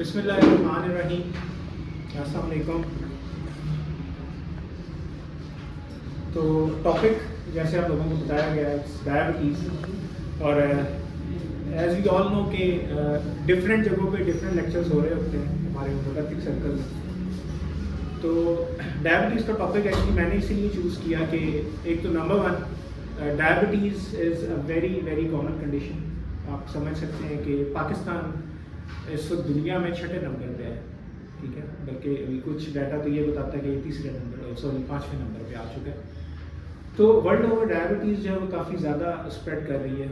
बिस्मिल्लाहिर्रहमानिर्रहीम। अस्सलाम वालेकुम। तो टॉपिक जैसे आप लोगों को बताया गया है डायबिटीज़, और एज वी ऑल नो कि डिफरेंट जगहों पे डिफरेंट लेक्चर्स हो रहे होते हैं हमारे होम्योपैथिक सर्कल में। तो डायबिटीज़ का टॉपिक एक्चुअली मैंने इसीलिए चूज़ किया कि एक तो number one, diabetes is a very very common condition. आप समझ सकते हैं कि पाकिस्तान इस वक्त दुनिया में छठे नंबर पे है, ठीक है, बल्कि अभी कुछ डाटा तो ये बताता है कि ये तीसरे नंबर, सॉरी 5वें नंबर पे आ चुका है। तो वर्ल्ड ओवर डायबिटीज़ जो है वो काफ़ी ज़्यादा स्प्रेड कर रही है।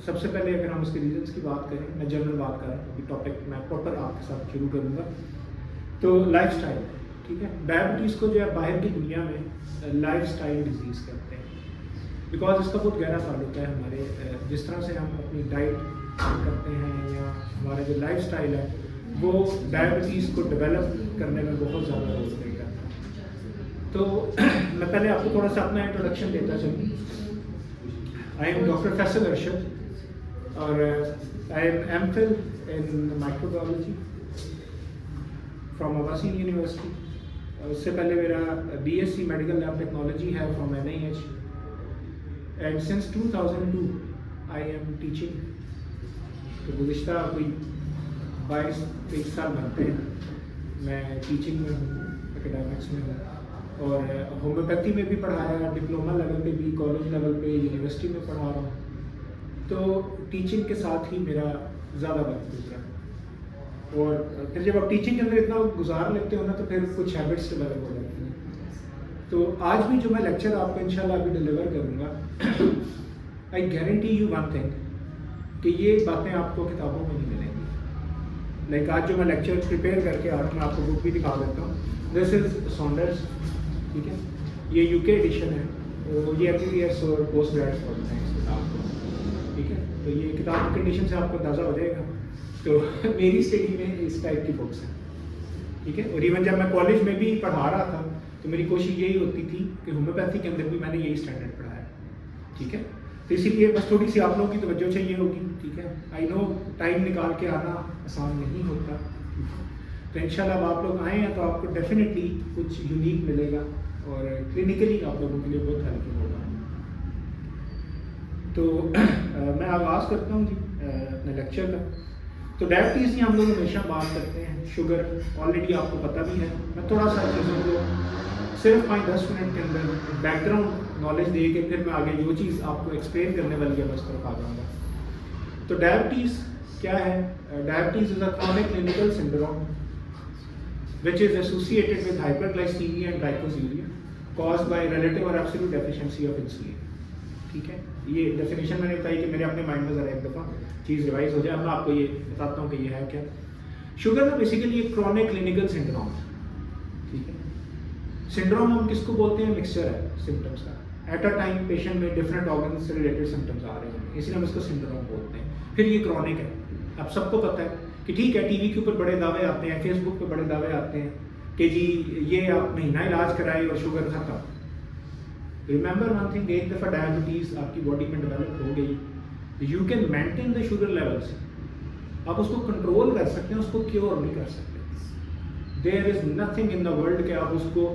सबसे पहले अगर हम उसके रीजंस की बात करें, मैं जनरल बात कर रहा हूँ, अभी टॉपिक मैं प्रॉपर आपके साथ शुरू करूँगा। तो लाइफस्टाइल, ठीक है, डायबिटीज़ को जो है बाहर की दुनिया में लाइफस्टाइल डिजीज़ कहते हैं, बिकॉज इसका बहुत गहरा ताल्लुक है हमारे जिस तरह से हम अपनी डाइट करते हैं या हमारा जो लाइफस्टाइल है वो डायबिटीज़ को डेवलप करने में बहुत ज़्यादा रोल प्ले करता है। तो मैं पहले आपको थोड़ा सा अपना इंट्रोडक्शन देता चलूँ। I am doctor Faisal Arshad और I am MPhil in microbiology from Awasi university. उससे पहले मेरा BSc मेडिकल लैब टेक्नोलॉजी है from NIH, and since 2002 I am teaching. तो गुज़िश्ता कोई 22-23 साल बनते हैं मैं टीचिंग में हूँ, एकेडमिक्स में हूँ, और होम्योपैथी में भी पढ़ाया, डिप्लोमा लेवल पे भी, कॉलेज लेवल पे, यूनिवर्सिटी में पढ़ा रहा हूँ। तो टीचिंग के साथ ही मेरा ज़्यादा वक्त गुजरा, और फिर जब आप टीचिंग के अंदर इतना गुजार लेते हो ना तो फिर कुछ हैबिट्स डेवलप हो जाती हैं। तो आज भी जो मैं लेक्चर आपको इंशाल्लाह अभी डिलीवर करूँगा, I guarantee you one thing कि ये बातें आपको किताबों में नहीं मिलेंगी। लाइक आज जो मैं लेक्चर प्रिपेयर करके आ रहा हूँ, मैं आपको बुक भी दिखा देता हूँ। दिस इज़ सॉन्डर्स, ठीक है, ये UK एडिशन है, तो ये MBBS और पोस्ट ग्रेड्स पढ़ते हैं इस किताब को, ठीक है। तो ये किताब की कंडीशन से आपको अंदाज़ा हो जाएगा। तो मेरी स्टडी में इस टाइप की बुक्स हैं, ठीक है। और इवन जब मैं कॉलेज में भी पढ़ा रहा था तो मेरी कोशिश यही होती थी कि होम्योपैथी के अंदर भी मैंने यही स्टैंडर्ड पढ़ाया, ठीक है। तो इसीलिए बस थोड़ी सी आप लोगों की तवज्जो चाहिए होगी, ठीक है। आई नो टाइम निकाल के आना आसान नहीं होता, तो इंशाल्लाह अब आप लोग आए हैं तो आपको डेफिनेटली कुछ यूनिक मिलेगा और क्लिनिकली आप लोगों के लिए बहुत हेल्पफुल होगा। तो मैं आगाज़ करता हूँ जी अपने लेक्चर का। तो डायबिटीज़ की हम लोग हमेशा बात करते हैं, शुगर ऑलरेडी आपको पता भी है। मैं थोड़ा सा चीज़ों को सिर्फ 5-10 मिनट के अंदर बैकग्राउंड नॉलेज दे के फिर मैं आगे जो चीज़ आपको एक्सप्लेन करने वाली है बस तरफ आ जाऊँगा। तो डायबिटीज़ क्या है? Diabetes is a chronic clinical syndrome which is associated with hyperglycemia and glycosuria caused by relative or absolute deficiency of insulin, ठीक है। ये डेफिनेशन मैंने बताई कि मेरे अपने माइंड में ज़रा एक दफ़ा चीज़ रिवाइज हो जाए। अब मैं आपको ये बताता हूँ कि ये है क्या। शुगर का बेसिकली एक क्रॉनिक क्लिनिकल सिंड्रोम है, ठीक है। सिंड्रोम हम किसको बोलते हैं? मिक्सचर है सिम्टम्स का। एट अ टाइम पेशेंट में डिफरेंट ऑर्गन से रिलेटेड सिम्टम्स आ रहे हैं, इसलिए हम इसको सिंड्रोम बोलते हैं। फिर ये क्रॉनिक है। अब सबको पता है कि ठीक है, टीवी के ऊपर बड़े दावे आते हैं, फेसबुक पे बड़े दावे आते हैं कि जी ये आप महीना इलाज कराए और शुगर खत्म। रिमेंबर वन थिंग, एक दफ़ा डायबिटीज़ आपकी बॉडी में डेवलप हो गई, you can maintain the sugar levels, आप उसको कंट्रोल कर सकते हैं, उसको क्योर नहीं कर सकते। There is nothing in the world कि आप उसको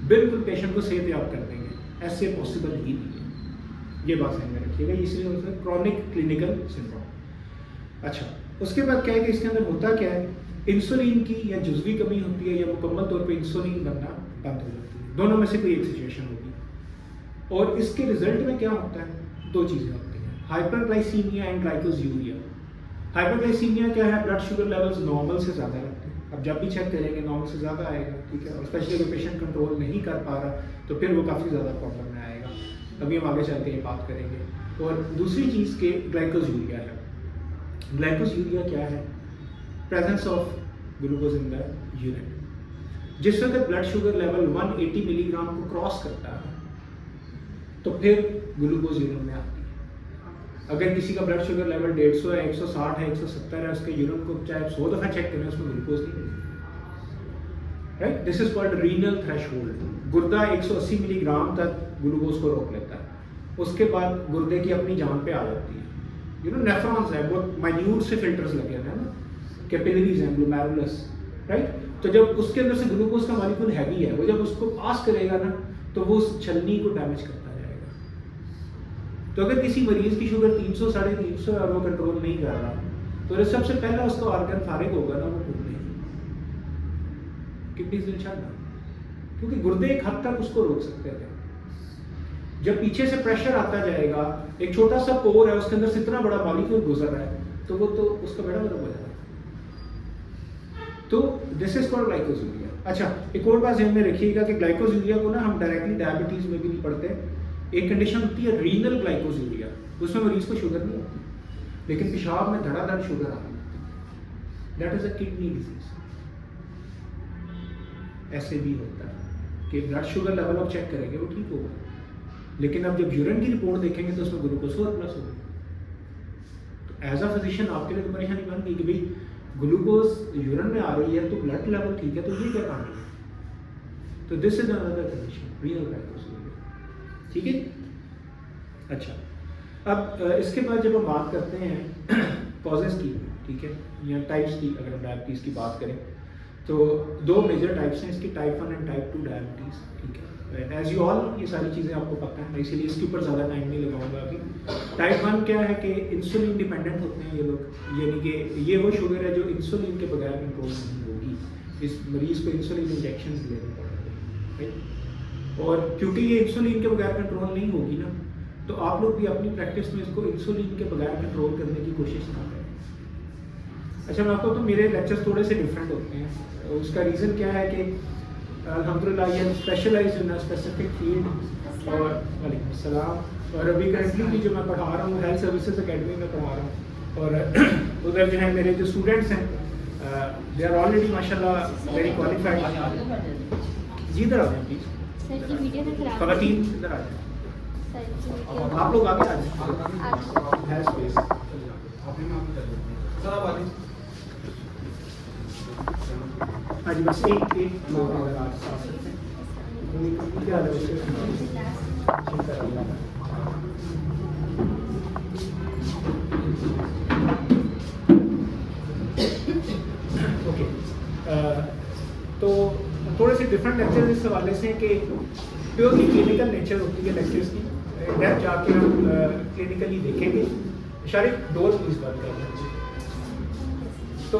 बिल्कुल पेशेंट को सेहतयाब कर देंगे, ऐसे पॉसिबल ही नहीं है। ये बात समझ में रखिएगा, इसलिए उसमें क्रॉनिक क्लिनिकल सिंड्रोम। अच्छा, उसके बाद क्या है कि इसके अंदर होता क्या है, इंसुलिन की या जुज़वी कमी होती है या मुकम्मल तौर पे इंसुलिन बनना बंद हो जाती है, दोनों में से कोई एक सिचुएशन होगी। और इसके रिजल्ट में क्या होता है? दो चीज़ें होती हैं, हाइपरग्लाइसीमिया एंड ग्लाइकोसूरिया। हाइपरग्लाइसीमिया क्या है? ब्लड शुगर लेवल्स नॉर्मल से ज़्यादा रहते हैं। अब जब भी चेक करेंगे नॉर्मल से ज़्यादा आएगा, ठीक है। और स्पेशली अगर पेशेंट कंट्रोल नहीं कर पा रहा तो फिर वो काफ़ी ज़्यादा प्रॉब्लम में आएगा, तभी हम आगे चल के ये बात करेंगे। और दूसरी चीज़ के ग्लाइकोसूरिया है। ग्लाइकोसूरिया क्या है? Presence of glucose in the urine. जिस वक्त ब्लड शुगर लेवल 180 मिलीग्राम को क्रॉस करता है तो फिर ग्लूकोज यूरिन में आती है। अगर किसी का ब्लड शुगर लेवल 150 है, 160 है, 170 है, उसके यूरिन को चाहे 100 दफ़ा चेक करें उसमें ग्लूकोज नहीं मिलेगा, right. This is called renal threshold. गुर्दा 180 मिलीग्राम तक ग्लूकोज को रोक लेता है, उसके बाद गुर्दे की अपनी जान पे आ जाती है। नेफ्रॉन्स है, बहुत माइन्यूट से फिल्टर्स लगे हैं ना, कैपिलरीज हैं, ग्लोमेरुलस, राइट। तो जब उसके अंदर से ग्लूकोज का मॉलिक्यूल हैवी है, वो जब उसको पास करेगा ना तो वो उस छलनी को डैमेज करता जाएगा। तो अगर किसी मरीज की शुगर 300 350 है और वो कंट्रोल नहीं कर रहा, तो सबसे पहला उसका ऑर्गन फारिग होगा ना, वो गुर्दे, किडनीज विल शट डाउन, क्योंकि गुर्दे एक हद तक उसको रोक सकते थे। जब पीछे से प्रेशर आता जाएगा, एक छोटा सा पोर है उसके अंदर से इतना बड़ा मॉलिक्यूल गुजर रहा है, तो वो तो उसका बेड़ा मतलब हो जाएगा। तो दिस इज कॉल्ड ग्लाइकोजुरिया। अच्छा, एक और बात ध्यान में रखिएगा कि ग्लाइकोजुरिया को ना हम डायरेक्टली डायबिटीज में भी नहीं पढ़ते। एक कंडीशन होती है रीनल ग्लाइकोजुरिया, उसमें मरीज को शुगर नहीं होती, लेकिन पेशाब में धड़ाधड़ शुगर आती है, that is a kidney disease. ऐसे भी होता है कि ब्लड शुगर लेवल आप चेक करेंगे वो ठीक होगा, लेकिन अब जब यूरिन की रिपोर्ट देखेंगे तो उसमें ग्लूकोज प्लस होगा। तो एज अ फिजिशियन आपके लिए तो परेशानी बन गई कि भाई ग्लूकोज यूरिन में आ रही है तो ब्लड लेवल ठीक है, तो ये क्या कहानी है? तो this is another condition, renal glycosuria, ठीक है। अच्छा, अब इसके बाद जब हम बात करते हैं कॉजेज की, ठीक है, या टाइप्स की, अगर हम डायबिटीज़ की बात करें तो दो मेजर टाइप्स हैं इसकी, टाइप 1 एंड टाइप 2 डायबिटीज़, ठीक है। एज यू ऑल ये सारी चीज़ें आपको पता है, मैं इसीलिए इसके ऊपर ज़्यादा टाइम नहीं लगाऊंगा अभी। टाइप 1 क्या है कि इंसुलिन डिपेंडेंट होते हैं ये लोग, यानी कि ये वो शुगर है जो इंसुलिन के बगैर कंट्रोल नहीं होगी, इस मरीज़ को इंसुलिन इंजेक्शन लेने पड़ेंगे, राइट। और क्योंकि ये इंसुलिन के बगैर कंट्रोल नहीं होगी ना, तो आप लोग भी अपनी प्रैक्टिस में इसको इंसुलिन के बगैर कंट्रोल करने की कोशिश ना करें। अच्छा, मैं आपको तो मेरे लेक्चर्स थोड़े से डिफरेंट होते हैं, उसका रीज़न क्या है कि अल्हम्दुलिल्लाह ये स्पेशलाइज इन स्पेसिफिक फील्ड, और वालेकुम अस्सलाम, और अभी करंटली भी जो मैं पढ़ा रहा हूँ हेल्थ सर्विसेज एकेडमी में पढ़ा रहा हूँ, और उधर जो है मेरे जो स्टूडेंट्स हैं दे आर ऑलरेडी माशाल्लाह वेरी क्वालिफाइड। जी इधर आ जाए प्लीज़, ख़वातीन इधर आ जाए, आप लोग आगे आ जाए, है स्पेस। हाँ जी, बस एक लोग अगर आ सकते हैं, क्या ओके। तो थोड़े से डिफरेंट लेक्चर इस हवाले से कि प्योरली क्लिनिकल नेचर होती है लेक्चर्स की, डेप्थ जाके हम क्लिनिकली देखेंगे। शारिक डोर प्लीज बात कर रहे हैं। तो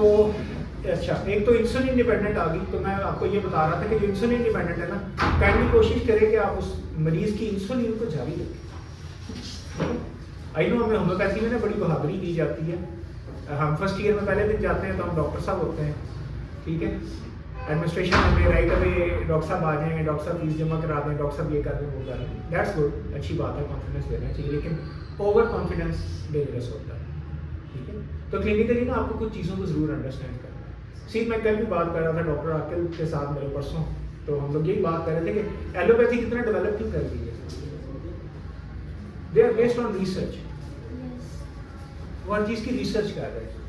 अच्छा, एक तो इंसुलिन डिपेंडेंट आ गई, तो मैं आपको ये बता रहा था कि जो इंसुलिन डिपेंडेंट है ना, काइंडली कोशिश करें कि आप उस मरीज की इंसुलिन को जारी रखें। आई नो हमें होम्योपैथी में ना बड़ी बहादुरी दी जाती है, हम फर्स्ट ईयर में पहले दिन जाते हैं तो हम डॉक्टर साहब होते हैं, ठीक है, एडमिनिस्ट्रेशन में राइट अवे डॉक्टर साहब आ जाएंगे, डॉक्टर साहब फीस जमा करा दें, डॉक्टर साहब ये कर दें, वो कर दें, दैट्स गुड, अच्छी बात है, कॉन्फिडेंस देना चाहिए, लेकिन ओवर कॉन्फिडेंस डेंजरस होता है, ठीक है। तो क्लिनिकली ना आपको कुछ चीज़ों को ज़रूर अंडरस्टैंड करना है। सी मैं कल भी बात कर रहा था डॉक्टर आकिल के साथ मेरे परसों, तो हम लोग यही बात कर रहे थे कि एलोपैथी कितना डेवलप क्यों कर रही है, they are based on research, वो हर चीज़ की रिसर्च कर रहे हैं।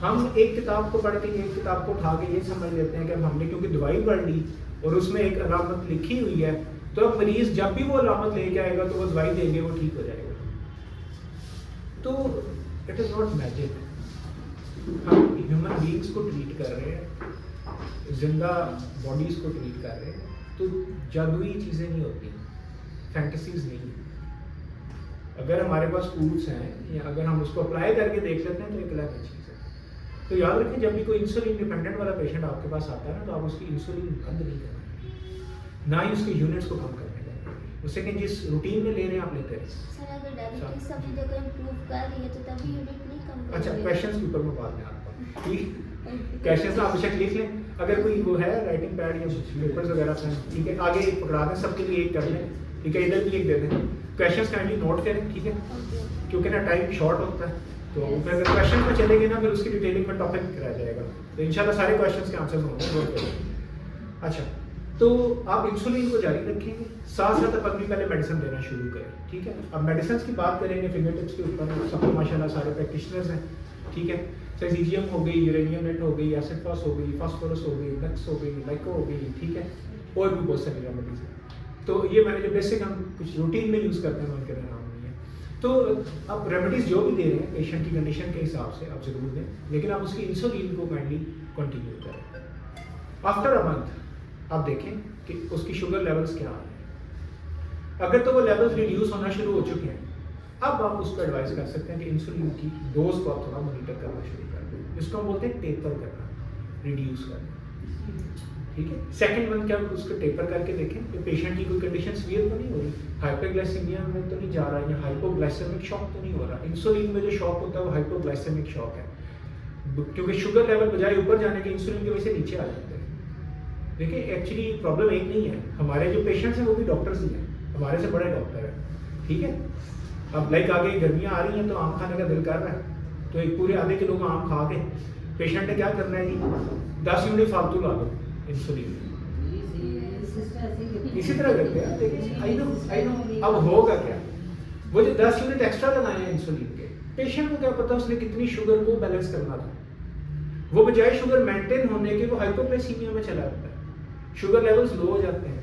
हम एक किताब को पढ़ के, एक किताब को उठा के ये समझ लेते हैं कि अब हमने क्योंकि दवाई पढ़ ली और उसमें एक अलामत लिखी हुई है, तो अब मरीज जब भी वो अलामत लेके आएगा तो वो दवाई देंगे, वो ठीक हो जाएगा। तो इट इज़ नॉट मैजिक। हम ह्यूमन बींग्स को ट्रीट कर रहे हैं, जिंदा बॉडीज को ट्रीट कर रहे हैं, तो जादुई चीज़ें नहीं होती, फैंटेसीज नहीं। अगर हमारे पास टूल्स हैं या अगर हम उसको अप्लाई करके देख लेते हैं तो एक अलग चीज़ है। तो याद रखें, जब भी कोई इंसुलिन डिपेंडेंट वाला पेशेंट आपके पास आता है ना, तो आप उसकी इंसुलिन बंद नहीं करना, ना ही उसके यूनिट्स को कम करने देंगे, उससे कि जिस रूटीन में ले रहे हैं आप लेते रहें। सर अगर डायबिटीज सब चीज़ों को इम्प्रूव कर रही है तो तभी यूनिट नहीं कम करेंगे। अच्छा, क्वेश्चंस के ऊपर मैं बाद में आता हूँ, ठीक। क्वेश्चंस आप बेशक लिख लें, अगर कोई वो है राइटिंग पैड या पेपर्स वगैरह से, ठीक है, आगे एक पकड़ा दें, सबके लिए एक कर लें, ठीक है, इधर भी एक दे दें। क्वेश्चंस काइंडली नोट करें, ठीक है, क्योंकि ना टाइम शॉर्ट होता है, तो फिर अगर क्वेश्चन में चलेंगे ना, फिर उसकी डिटेलिंग में टॉपिक रह जाएगा, तो इंशाल्लाह सारे क्वेश्चंस के आंसर्स होंगे। अच्छा, तो आप इंसुलिन को जारी रखेंगे, साथ साथ अपनी पहले मेडिसिन देना शुरू करें, ठीक है। अब मेडिसिन की बात करेंगे, फिंगर टिप्स के ऊपर सब तो माशाल्लाह सारे प्रैक्टिशनर्स हैं, ठीक है। सेजियम हो गई, यूरेनियम नेट हो गई, एसिड फास हो गई, फास्फोरस हो गई, नक्स हो गई, लाइको हो गई, ठीक है, और भी बहुत सारी रेमेडीज हैं। तो ये मैंने जो बेसिक हम कुछ रूटीन में यूज़ करते हैं उनके नाम नहीं है। तो आप रेमेडीज जो भी दे रहे हैं पेशेंट की कंडीशन के हिसाब से आप जरूर दें, लेकिन आप उसकी इंसुलिन को काइंडली कंटिन्यू करें। आफ्टर अ मंथ आप देखें कि उसकी शुगर लेवल्स क्या आ रहे हैं। अगर तो वो लेवल्स रिड्यूस होना शुरू हो चुके हैं, अब आप उसको एडवाइस कर सकते हैं कि इंसुलिन की डोज को आप थोड़ा मॉनिटर करना शुरू कर दें। इसको हम बोलते हैं टेपर करना, रिड्यूस करना, ठीक है। सेकंड मंथ क्या उसको टेपर करके देखें कि पेशेंट की कोई कंडीशन सीवियर तो नहीं हो रही, हाइपरग्लाइसीमिया में तो नहीं जा रहा है, या हाइपोग्लाइसेमिक शॉक तो नहीं हो रहा। इंसुलिन में जो शॉक होता है वो हाइपोग्लाइसेमिक शॉक है, क्योंकि शुगर लेवल बजाय ऊपर जाने के इंसुलिन की वजह से नीचे आ जाते हैं। देखिए एक्चुअली प्रॉब्लम एक नहीं है, हमारे जो पेशेंट्स हैं वो भी डॉक्टर्स ही हैं, हमारे से बड़े डॉक्टर हैं, ठीक है। अब लाइक आगे गर्मियाँ आ रही हैं तो आम खाने का दिल कर रहा है, तो एक पूरे आधे किलो का आम खा के पेशेंट ने क्या करना है जी, 10 यूनिट फालतू ला दो इंसुलिन। इसी तरह करते हैं, देखिए आई नो अब होगा क्या, वो जो 10 यूनिट एक्स्ट्रा लगाए हैं इंसुलिन के, पेशेंट को क्या पता उसने कितनी शुगर को बैलेंस करना था, वो बजाय शुगर मेंटेन होने के वो हाइपोग्लाइसीमिया में चला जाता है, शुगर लेवल्स लो हो जाते हैं।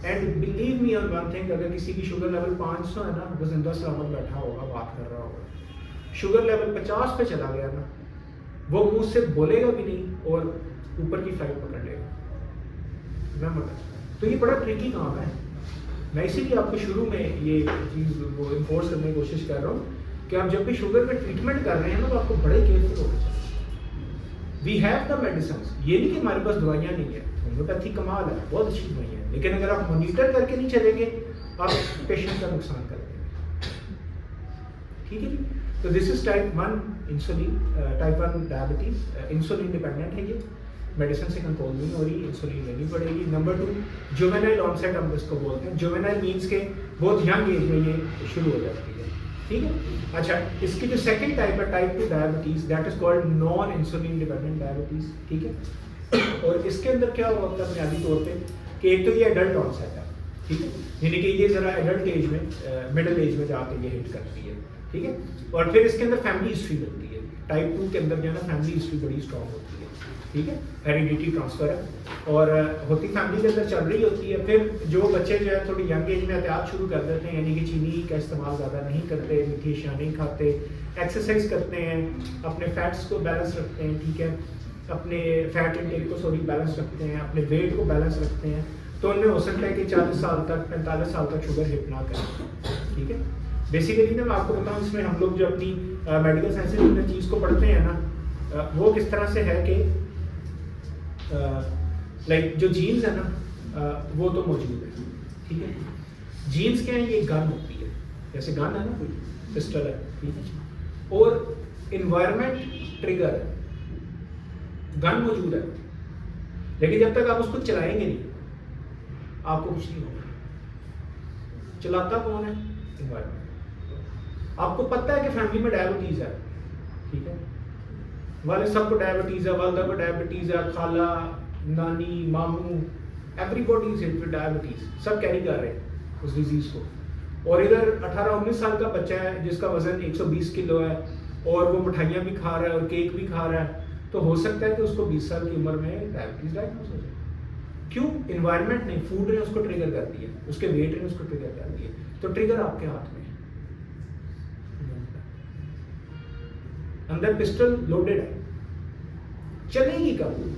And believe me on one thing, अगर किसी की शुगर लेवल 500 है ना, वो जिंदा सलामत बैठा होगा, बात कर रहा होगा। शुगर लेवल 50 पे चला गया ना, वो मुंह से बोलेगा भी नहीं और ऊपर की फ्लाइट पकड़ लेगा। तो ये बड़ा ट्रिकी काम है। मैं इसीलिए आपको शुरू में ये चीज़ वो इन्फोर्स करने की कोशिश कर रहा हूँ कि आप जब भी शुगर में ट्रीटमेंट कर रहे हैं ना, तो आपको बड़े केयरफुल होना चाहिए। वी हैव द मेडिसिन, ये नहीं कि हमारे पास दवाइयाँ नहीं है, होम्योपैथी कमाल है, बहुत अच्छी दवाइयाँ हैं, लेकिन अगर आप मॉनिटर करके नहीं चलेंगे आप पेशेंट का नुकसान कर देंगे, ठीक है जी। तो this is type 1 insulin, type 1 diabetes insulin dependent है, ये मेडिसिन से कंट्रोल नहीं हो रही, इंसुलिन लेनी पड़ेगी। नंबर 2 जुवेनाइल ऑनसेट हम इसको बोलते हैं, जुवेनाइल मीन्स के बहुत यंग एज में ये शुरू हो जाती है, ठीक है। अच्छा, इसकी जो सेकंड टाइप है type 2 diabetes, that is called non insulin dependent diabetes, ठीक है। और इसके अंदर क्या होता है बुनियादी तौर पे कि एक तो ये एडल्ट ऑनसेट है, ठीक है, यानी कि ये जरा एडल्ट एज में मिडिल एज में जाके ये हिट करती है, ठीक है। और फिर इसके अंदर फैमिली हिस्ट्री मिलती है, टाइप 2 के अंदर जो है ना फैमिली हिस्ट्री बड़ी स्ट्रॉन्ग होती है, ठीक है, हेरिडिटी ट्रांसफर है और होती फैमिली के अंदर चल रही होती है। फिर जो बच्चे जो है थोड़ी यंग एज में एहतियात शुरू कर देते हैं, यानी कि चीनी का इस्तेमाल ज़्यादा नहीं करते, मीठी अशिया नहीं खाते, एक्सरसाइज करते हैं, अपने फैट्स को बैलेंस रखते हैं, ठीक है, अपने फैट इंटेक को बैलेंस रखते हैं, अपने वेट को बैलेंस रखते हैं, तो उनमें हो सकता है कि 40 साल तक 45 साल तक शुगर हिट ना करें, ठीक है। बेसिकली ना मैं आपको बताऊँ, इसमें हम लोग जो अपनी मेडिकल साइंसेज में चीज़ को पढ़ते हैं ना, वो किस तरह से है कि लाइक जो जीन्स है ना वो तो मौजूद है, ठीक है। जीन्स क्या है, ये गन होती है, जैसे गन है ना कोई पिस्टल है, ठीक है, और इन्वायरमेंट ट्रिगर है, गन मौजूद है, लेकिन जब तक आप उसको चलाएंगे नहीं आपको कुछ नहीं होगा। चलाता कौन है? इन्वायरमेंट। आपको पता है कि फैमिली में डायबिटीज है, ठीक है, वाले सबको डायबिटीज है, वालदा को डायबिटीज है, खाला, नानी, मामू, everybody is hit with diabetes, सब कैरी कर रहे हैं उस डिजीज को। और इधर 18-19 साल का बच्चा है जिसका वजन 120 किलो है और वो मिठाइयाँ भी खा रहा है और केक भी खा रहा है, तो हो सकता है कि उसको 20 साल की उम्र में डायबिटीज डायग्नोस हो जाए। क्यों? इन्वायरमेंट ने, फूड ने उसको ट्रिगर कर दिया, उसके वेट ने उसको ट्रिगर कर दिया। तो ट्रिगर आपके हाथ में है, अंदर पिस्टल लोडेड है, चलेगी कब?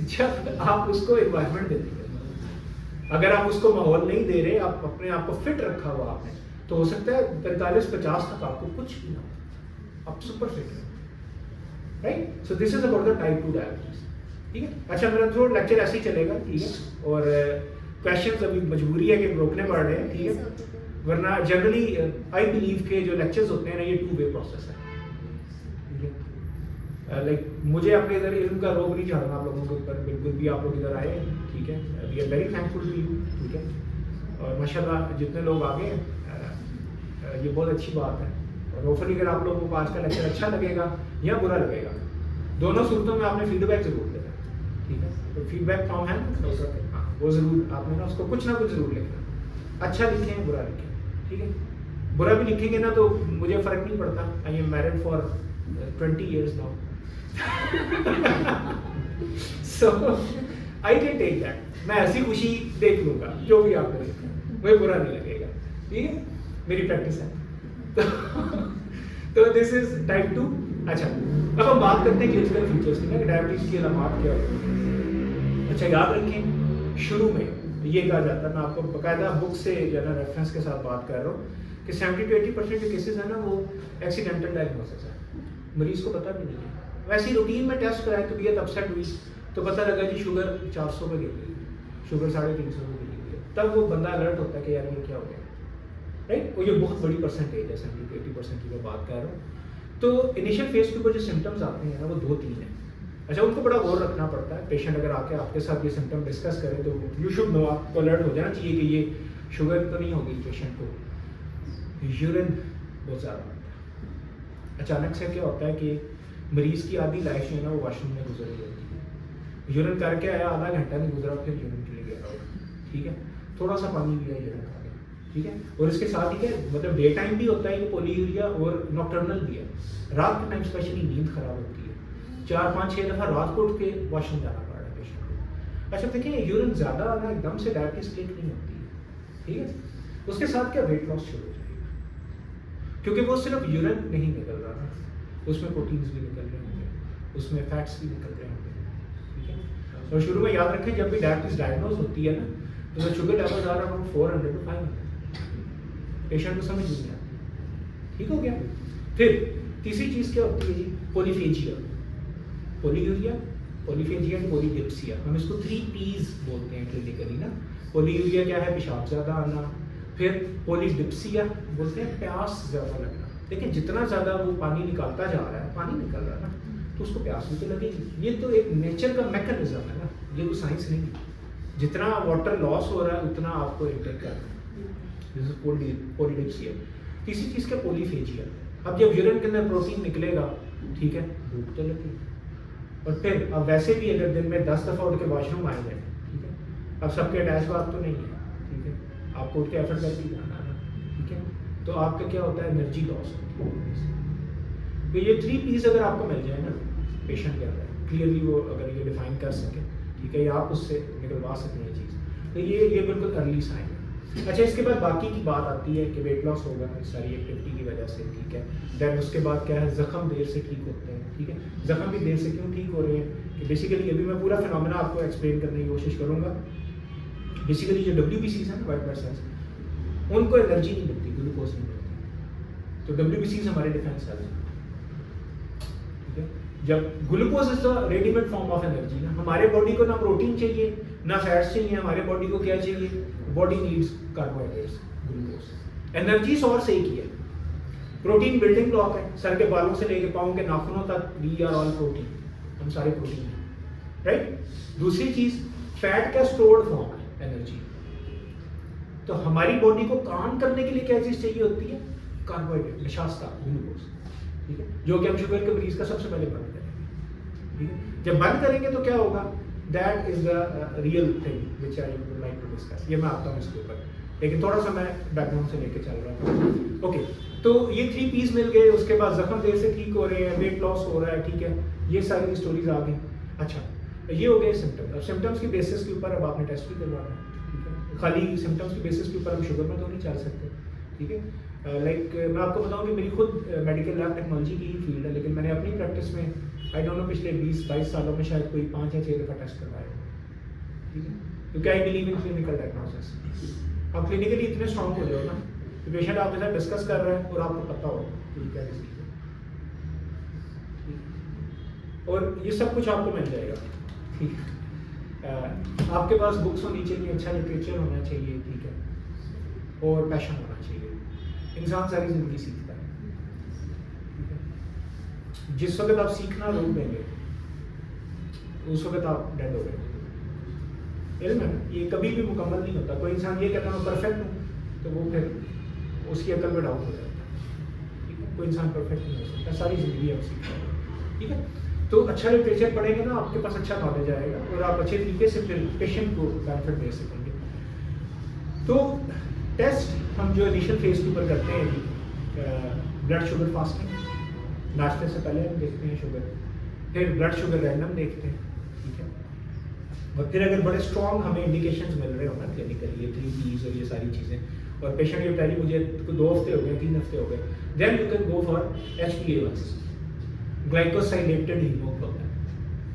जब आप उसको इन्वायरमेंट दे देंगे। अगर आप उसको माहौल नहीं दे रहे, आप अपने आप को फिट रखा हुआ आपने, तो हो सकता है 45-50 तक आपको कुछ भी ना हो, आप सुपर फिट हैं, right. So this is about the type 2 diabetes, ठीक है। अच्छा, मेरा जो लेक्चर ऐसे ही चलेगा, ठीक है, और क्वेश्चंस अभी मजबूरी है कि रोकने पड़ रहे हैं, ठीक है, वरना जनरली आई बिलीव के जो लेक्चर्स होते हैं ना, ये 2 वे प्रोसेस है, लाइक मुझे अपने इधर इल्म का रोग नहीं झाड़ना आप लोगों के ऊपर, बिल्कुल भी आप लोग इधर आए, ठीक है, we are very thankful to you, ठीक है, और माशाल्लाह जितने लोग आ गए ये बहुत अच्छी बात है। और होपफुली अगर आप लोगों को आज का लेक्चर अच्छा लगेगा या बुरा लगेगा, दोनों सूरतों में आपने फीडबैक जरूर देना, ठीक है। तो फीडबैक फॉर्म है ना, हाँ, वो ज़रूर आपने ना उसको कुछ ना कुछ ज़रूर लिखना, अच्छा लिखें बुरा लिखें, ठीक है। बुरा भी लिखेंगे ना तो मुझे फ़र्क नहीं पड़ता, I am married for 20 years now, so I can take that, मैं ऐसी खुशी देख लूंगा जो भी आपने लिखा, मुझे बुरा नहीं लगेगा, ठीक है, मेरी प्रैक्टिस है। तो दिस इज टाइप 2। अच्छा, अब हम बात करते हैं क्लिनिकल फीचर्स की ना, डायबिटीज की अलामत क्या होती है। अच्छा, याद रखें शुरू में ये कहा जाता है, मैं आपको बाकायदा बुक से या ना रेफरेंस के साथ बात कर रहा हूँ कि 70 to 80% जो केसेस है ना वो एक्सीडेंटल डायग्नोसिस है, मरीज को पता भी नहीं है। वैसे ही रूटीन में टेस्ट कराया, तबीयत अपसेट हुई तो पता लगा कि शुगर 400 पे गिर गई, शुगर 350 पे गिर गई, तब वो बंदा अलर्ट होता है कि यार ये क्या हो गया, राइट। वो ये बहुत बड़ी परसेंटेज है, 70 to 80% की मैं बात कर रहा हूँ। तो इनिशियल फेज के ऊपर जो सिम्टम्स आते हैं ना वो 2-3 हैं। अच्छा, उनको बड़ा गौर रखना पड़ता है। पेशेंट अगर आके आपके साथ ये सिम्टम डिस्कस करे तो यू शुड नो, आपको अलर्ट हो जाना चाहिए कि ये शुगर तो नहीं होगी पेशेंट को। यूरिन बहुत ज़्यादा आता है। अचानक से क्या होता है कि मरीज़ की आधी लाइफ जो है ना वो वॉशरूम में गुजर रही होती है। यूरिन करके आया, आधा घंटा नहीं गुजरा फिर यूरिन के लिए गया होगा, ठीक है, थोड़ा सा पानी भी है, यूरिन खा गया, ठीक है। और इसके साथ ही क्या, मतलब डे टाइम भी होता है ये पोलीयूरिया और नॉक्टर्नल भी है। रात के टाइम स्पेशली नींद खराब होती है, 4-5-6 दफ़ा रात को उठ के वॉशरूम जाना पड़ रहा है पेशेंट को। अच्छा, देखिए यूरिन ज़्यादा आना एकदम से डायबिटीज क्लिक नहीं होती है, ठीक है। उसके साथ क्या वेट लॉस शुरू हो जाएगा, क्योंकि वो सिर्फ यूरिन नहीं निकल रहा ना, उसमें प्रोटीन्स भी निकल रहे होंगे, उसमें फैट्स भी निकल रहे होंगे, ठीक है। और शुरू में याद रखें जब भी डायबिटीज डायग्नोज होती है ना तो शुगर लेवल आ रहा है 400 to 500, पेशेंट को समझ नहीं आती, ठीक हो गया। फिर तीसरी चीज़ क्या होती है जी, पोलीफेजिया, पोलीयूरिया, पोलीफेजिया, पोलीडिप्सिया। हम इसको 3 P's बोलते हैं क्लिनिकली ना। पोलीयूरिया क्या है, पेशाब ज़्यादा आना। फिर पोलीडिप्सिया बोलते हैं प्यास ज़्यादा लगना। देखिए जितना ज़्यादा वो पानी निकालता जा रहा है, पानी निकल रहा है ना, तो उसको प्यास भी तो लगेगी। ये तो एक नेचर का मैकेनिज्म है ना, ये कोई साइंस नहीं है। जितना वाटर लॉस हो रहा है उतना आपको इंटेक करना है, पोलीडिप्सिया। तीसरी चीज़ क्या, पोलीफेजिया। अब जब यूरिन के अंदर प्रोटीन निकलेगा, ठीक है, भूख तो लगेगी। और फिर अब वैसे भी अगर दिन में 10 दफ़ा उठ के वॉशरूम आए जाए, ठीक है, अब सबके अटैच बात तो नहीं है, ठीक है, आपको उठ के एफर्ट करके जाना है, ठीक है, तो आपका क्या होता है, एनर्जी लॉस होती है। तो ये 3 P's अगर आपको मिल जाए ना पेशेंट के अंदर क्लियरली, वो अगर ये डिफाइन कर सके, ठीक है, या आप उससे निकलवा सकें ये चीज़, तो ये बिल्कुल अर्ली साइन है। अच्छा, इसके बाद बाकी की बात आती है कि वेट लॉस होगा इस सारी एक्टिविटी की वजह से, ठीक है। देन उसके बाद क्या है, ज़ख्म देर से ठीक होते हैं, ठीक है। ज़ख्म भी देर से क्यों ठीक हो रहे हैं कि बेसिकली अभी मैं पूरा फिनोमेना आपको एक्सप्लेन करने की कोशिश करूँगा। बेसिकली जो WBCs हैं, वाइट ब्लड सेल्स, उनको एनर्जी नहीं मिलती, ग्लूकोज नहीं मिलती, तो WBCs हमारे डिफेंस सेल्स हैं, ठीक है। जब glucose is the readymade form of energy ना, हमारे बॉडी को ना प्रोटीन चाहिए ना फैट्स चाहिए, हमारे बॉडी को क्या चाहिए, body needs carbohydrates, glucose. Energy source एक ही है, प्रोटीन बिल्डिंग ब्लॉक है, सर के बालों से लेके पाँव के नाखूनों तक वी आर ऑल प्रोटीन, हम सारे प्रोटीन हैं, राइट। दूसरी चीज, फैट का स्टोर्ड फॉर्म है एनर्जी। तो हमारी बॉडी को काम करने के लिए क्या चीज चाहिए होती है, कार्बोहाइड्रेट, निशास्ता, ग्लूकोज, ठीक है, जो कि हम शुगर के मरीज का सबसे पहले बंद करेंगे, ठीक है। जब बंद करेंगे तो क्या होगा, that is the real thing which I would like to discuss. ये मैं आता हूँ इसके ऊपर, लेकिन थोड़ा सा मैं बैकग्राउंड से लेके चल रहा था। ओके, तो ये 3 P's मिल गए। उसके बाद जख्म देर से ठीक हो रहे हैं, वेट लॉस हो रहा है, ठीक है, ये सारी स्टोरीज आ गई। अच्छा, ये हो गए सिम्टम्स। अब सिम्टम्स की बेसिस के ऊपर अब आपने टेस्ट भी करवाना है, ठीक है। खाली सिम्टम्स की बेसिस के ऊपर हम शुगर में तो नहीं चल सकते, ठीक है। लाइक मैं आपको बताऊं कि मेरी खुद मेडिकल लैब टेक्नोलॉजी की ही फील्ड है, लेकिन मैंने अपनी प्रैक्टिस में आई डोंट नो पिछले 20-22 सालों में शायद कोई 5 या 6 दफ़ा टेस्ट करवाया, ठीक है, क्योंकि I believe in clinical diagnosis. आप क्लिनिकली इतने स्ट्रॉन्ग हो जाओ ना कि पेशेंट आपके साथ डिस्कस कर रहा है और आपको पता हो कि क्या डिजीज है, और ये सब कुछ आपको मिल जाएगा, ठीक है। आपके पास बुक्स होनी चाहिए, अच्छा लिटरेचर होना चाहिए, ठीक है, और पैशन होना चाहिए। इंसान सारी जिंदगी सीखता है, ठीक है। जिस वक्त आप सीखना रोक देंगे उस वक्त आप डेड हो गए। इल्म है ना, ये कभी भी मुकम्मल नहीं होता। कोई इंसान ये कहता है मैं परफेक्ट हूँ तो वो फिर उसकी अकल में डाउट हो जाता है, ठीक है। कोई इंसान परफेक्ट नहीं हो सकता, सारी जिंदगी आप सीखते हैं, ठीक है। तो अच्छा लिटरेचर पढ़ेंगे ना, आपके पास अच्छा नॉलेज आएगा और आप अच्छे तरीके से फिर पेशेंट को बेनिफिट दे सकेंगे। तो टेस्ट हम जो इनिशियल फेज के ऊपर करते हैं जी, ब्लड शुगर फास्टिंग, नाश्ते से पहले हम देखते हैं शुगर, फिर ब्लड शुगर रैंडम देखते हैं, ठीक है। और फिर अगर बड़े स्ट्रॉन्ग हमें इंडिकेशंस मिल रहे हो ना क्लिनिकली, ये 3 P's और ये सारी चीज़ें, और पेशेंट ये बताइए मुझे 2 हफ्ते हो गए, 3 हफ्ते हो गए, then you can go for HbA1c, glycosylated haemoglobin,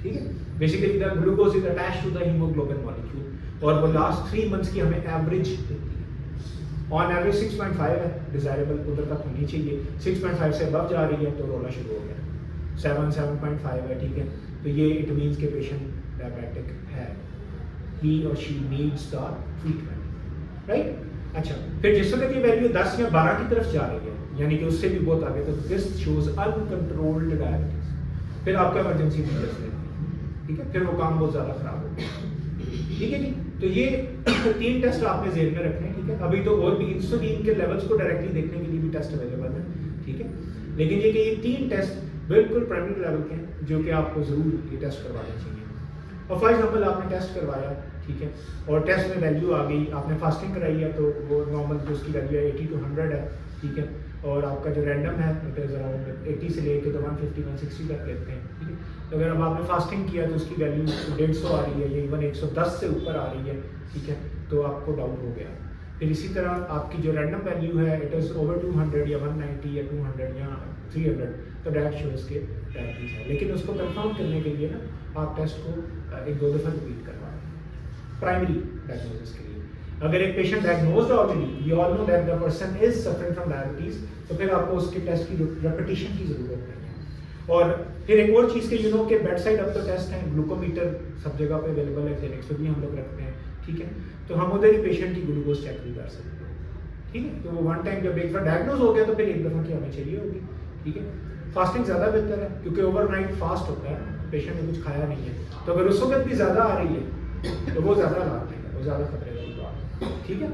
ठीक है। Basically the glucose is attached to the haemoglobin molecule, और वो लास्ट 3 मंथ्स की हमें एवरेज देती है। ऑन एवरेज 6.5 है, डिजायरेबल उधर तक होनी चाहिए, 6.5 से अबव जा रही है तो रोना शुरू हो गया, 7.5 है, ठीक है। तो ये इट मीन्स के पेशेंट डायबिटिक है, ही और she needs the treatment, right. अच्छा, फिर जिस वक्त ये वैल्यू 10 या 12 की तरफ जा रही है, यानी कि उससे भी बहुत आगे, तो दिस शोज अनकंट्रोल्ड डायबिटीज, फिर आपका इमरजेंसी मेजर्स लेते हैं, ठीक है, फिर वो काम बहुत ज़्यादा खराब हो गया, ठीक है जी। तो ये 3 टेस्ट आपने जेब में रखने हैं, ठीक है। अभी तो और भी इंसुलिन के लेवल्स को डायरेक्टली देखने के लिए भी टेस्ट अवेलेबल है, ठीक है। लेकिन ये कि ये 3 टेस्ट बिल्कुल प्राइमरी लेवल के हैं जो कि आपको ज़रूर ये टेस्ट करवाने चाहिए। और फॉर एग्जाम्पल आपने टेस्ट करवाया, ठीक है, और टेस्ट में वैल्यू आ गई, आपने फास्टिंग कराई है तो वो नॉर्मल जो उसकी वैल्यू है 80 to 100 है, ठीक है, और आपका जो रैंडम है इट इज़ अराउंड 80 से लेकर तो 150 160 तक लेते हैं, ठीक है। तो अगर अब आपने फास्टिंग किया तो उसकी वैल्यू 150 आ रही है या इवन 110 से ऊपर आ रही है, ठीक है, तो आपको डाउट हो गया। फिर इसी तरह आपकी जो रैंडम वैल्यू है इट इज़ ओवर 200 या 190 या 200 या 300, तो डैट शोज के डायबिटीज़ है। लेकिन उसको कंफर्म करने के लिए ना आप टेस्ट को 1-2 दफ़ा रिपीट करवाएं प्राइमरी डायग्नोसिस के लिए। अगर एक patient diagnosed already, we all know that the person is suffering from diabetes, तो फिर आपको उसके टेस्ट की रेपिटेशन की ज़रूरत नहीं है। और फिर एक और चीज़ के यू नो के बेड साइड अब तो टेस्ट हैं, ग्लूकोमीटर सब जगह पे अवेलेबल है, क्लिनिक्स में भी हम लोग रखते हैं, ठीक है। तो हम उधर ही पेशेंट की ग्लूकोज चेक भी कर सकते हैं, ठीक है। तो वो वन टाइम जब एक बार डायग्नोज हो गया तो फिर एक दफ़ा की हमें चाहिए होगी, ठीक है। फास्टिंग ज़्यादा बेहतर है क्योंकि ओवरनाइट फास्ट होता है, पेशेंट ने कुछ खाया नहीं है, तो अगर उस वक्त भी ज़्यादा आ रही है तो वो ज़्यादा लाभ नहीं है, वो ज़्यादा खतरे वाली बात है, ठीक है।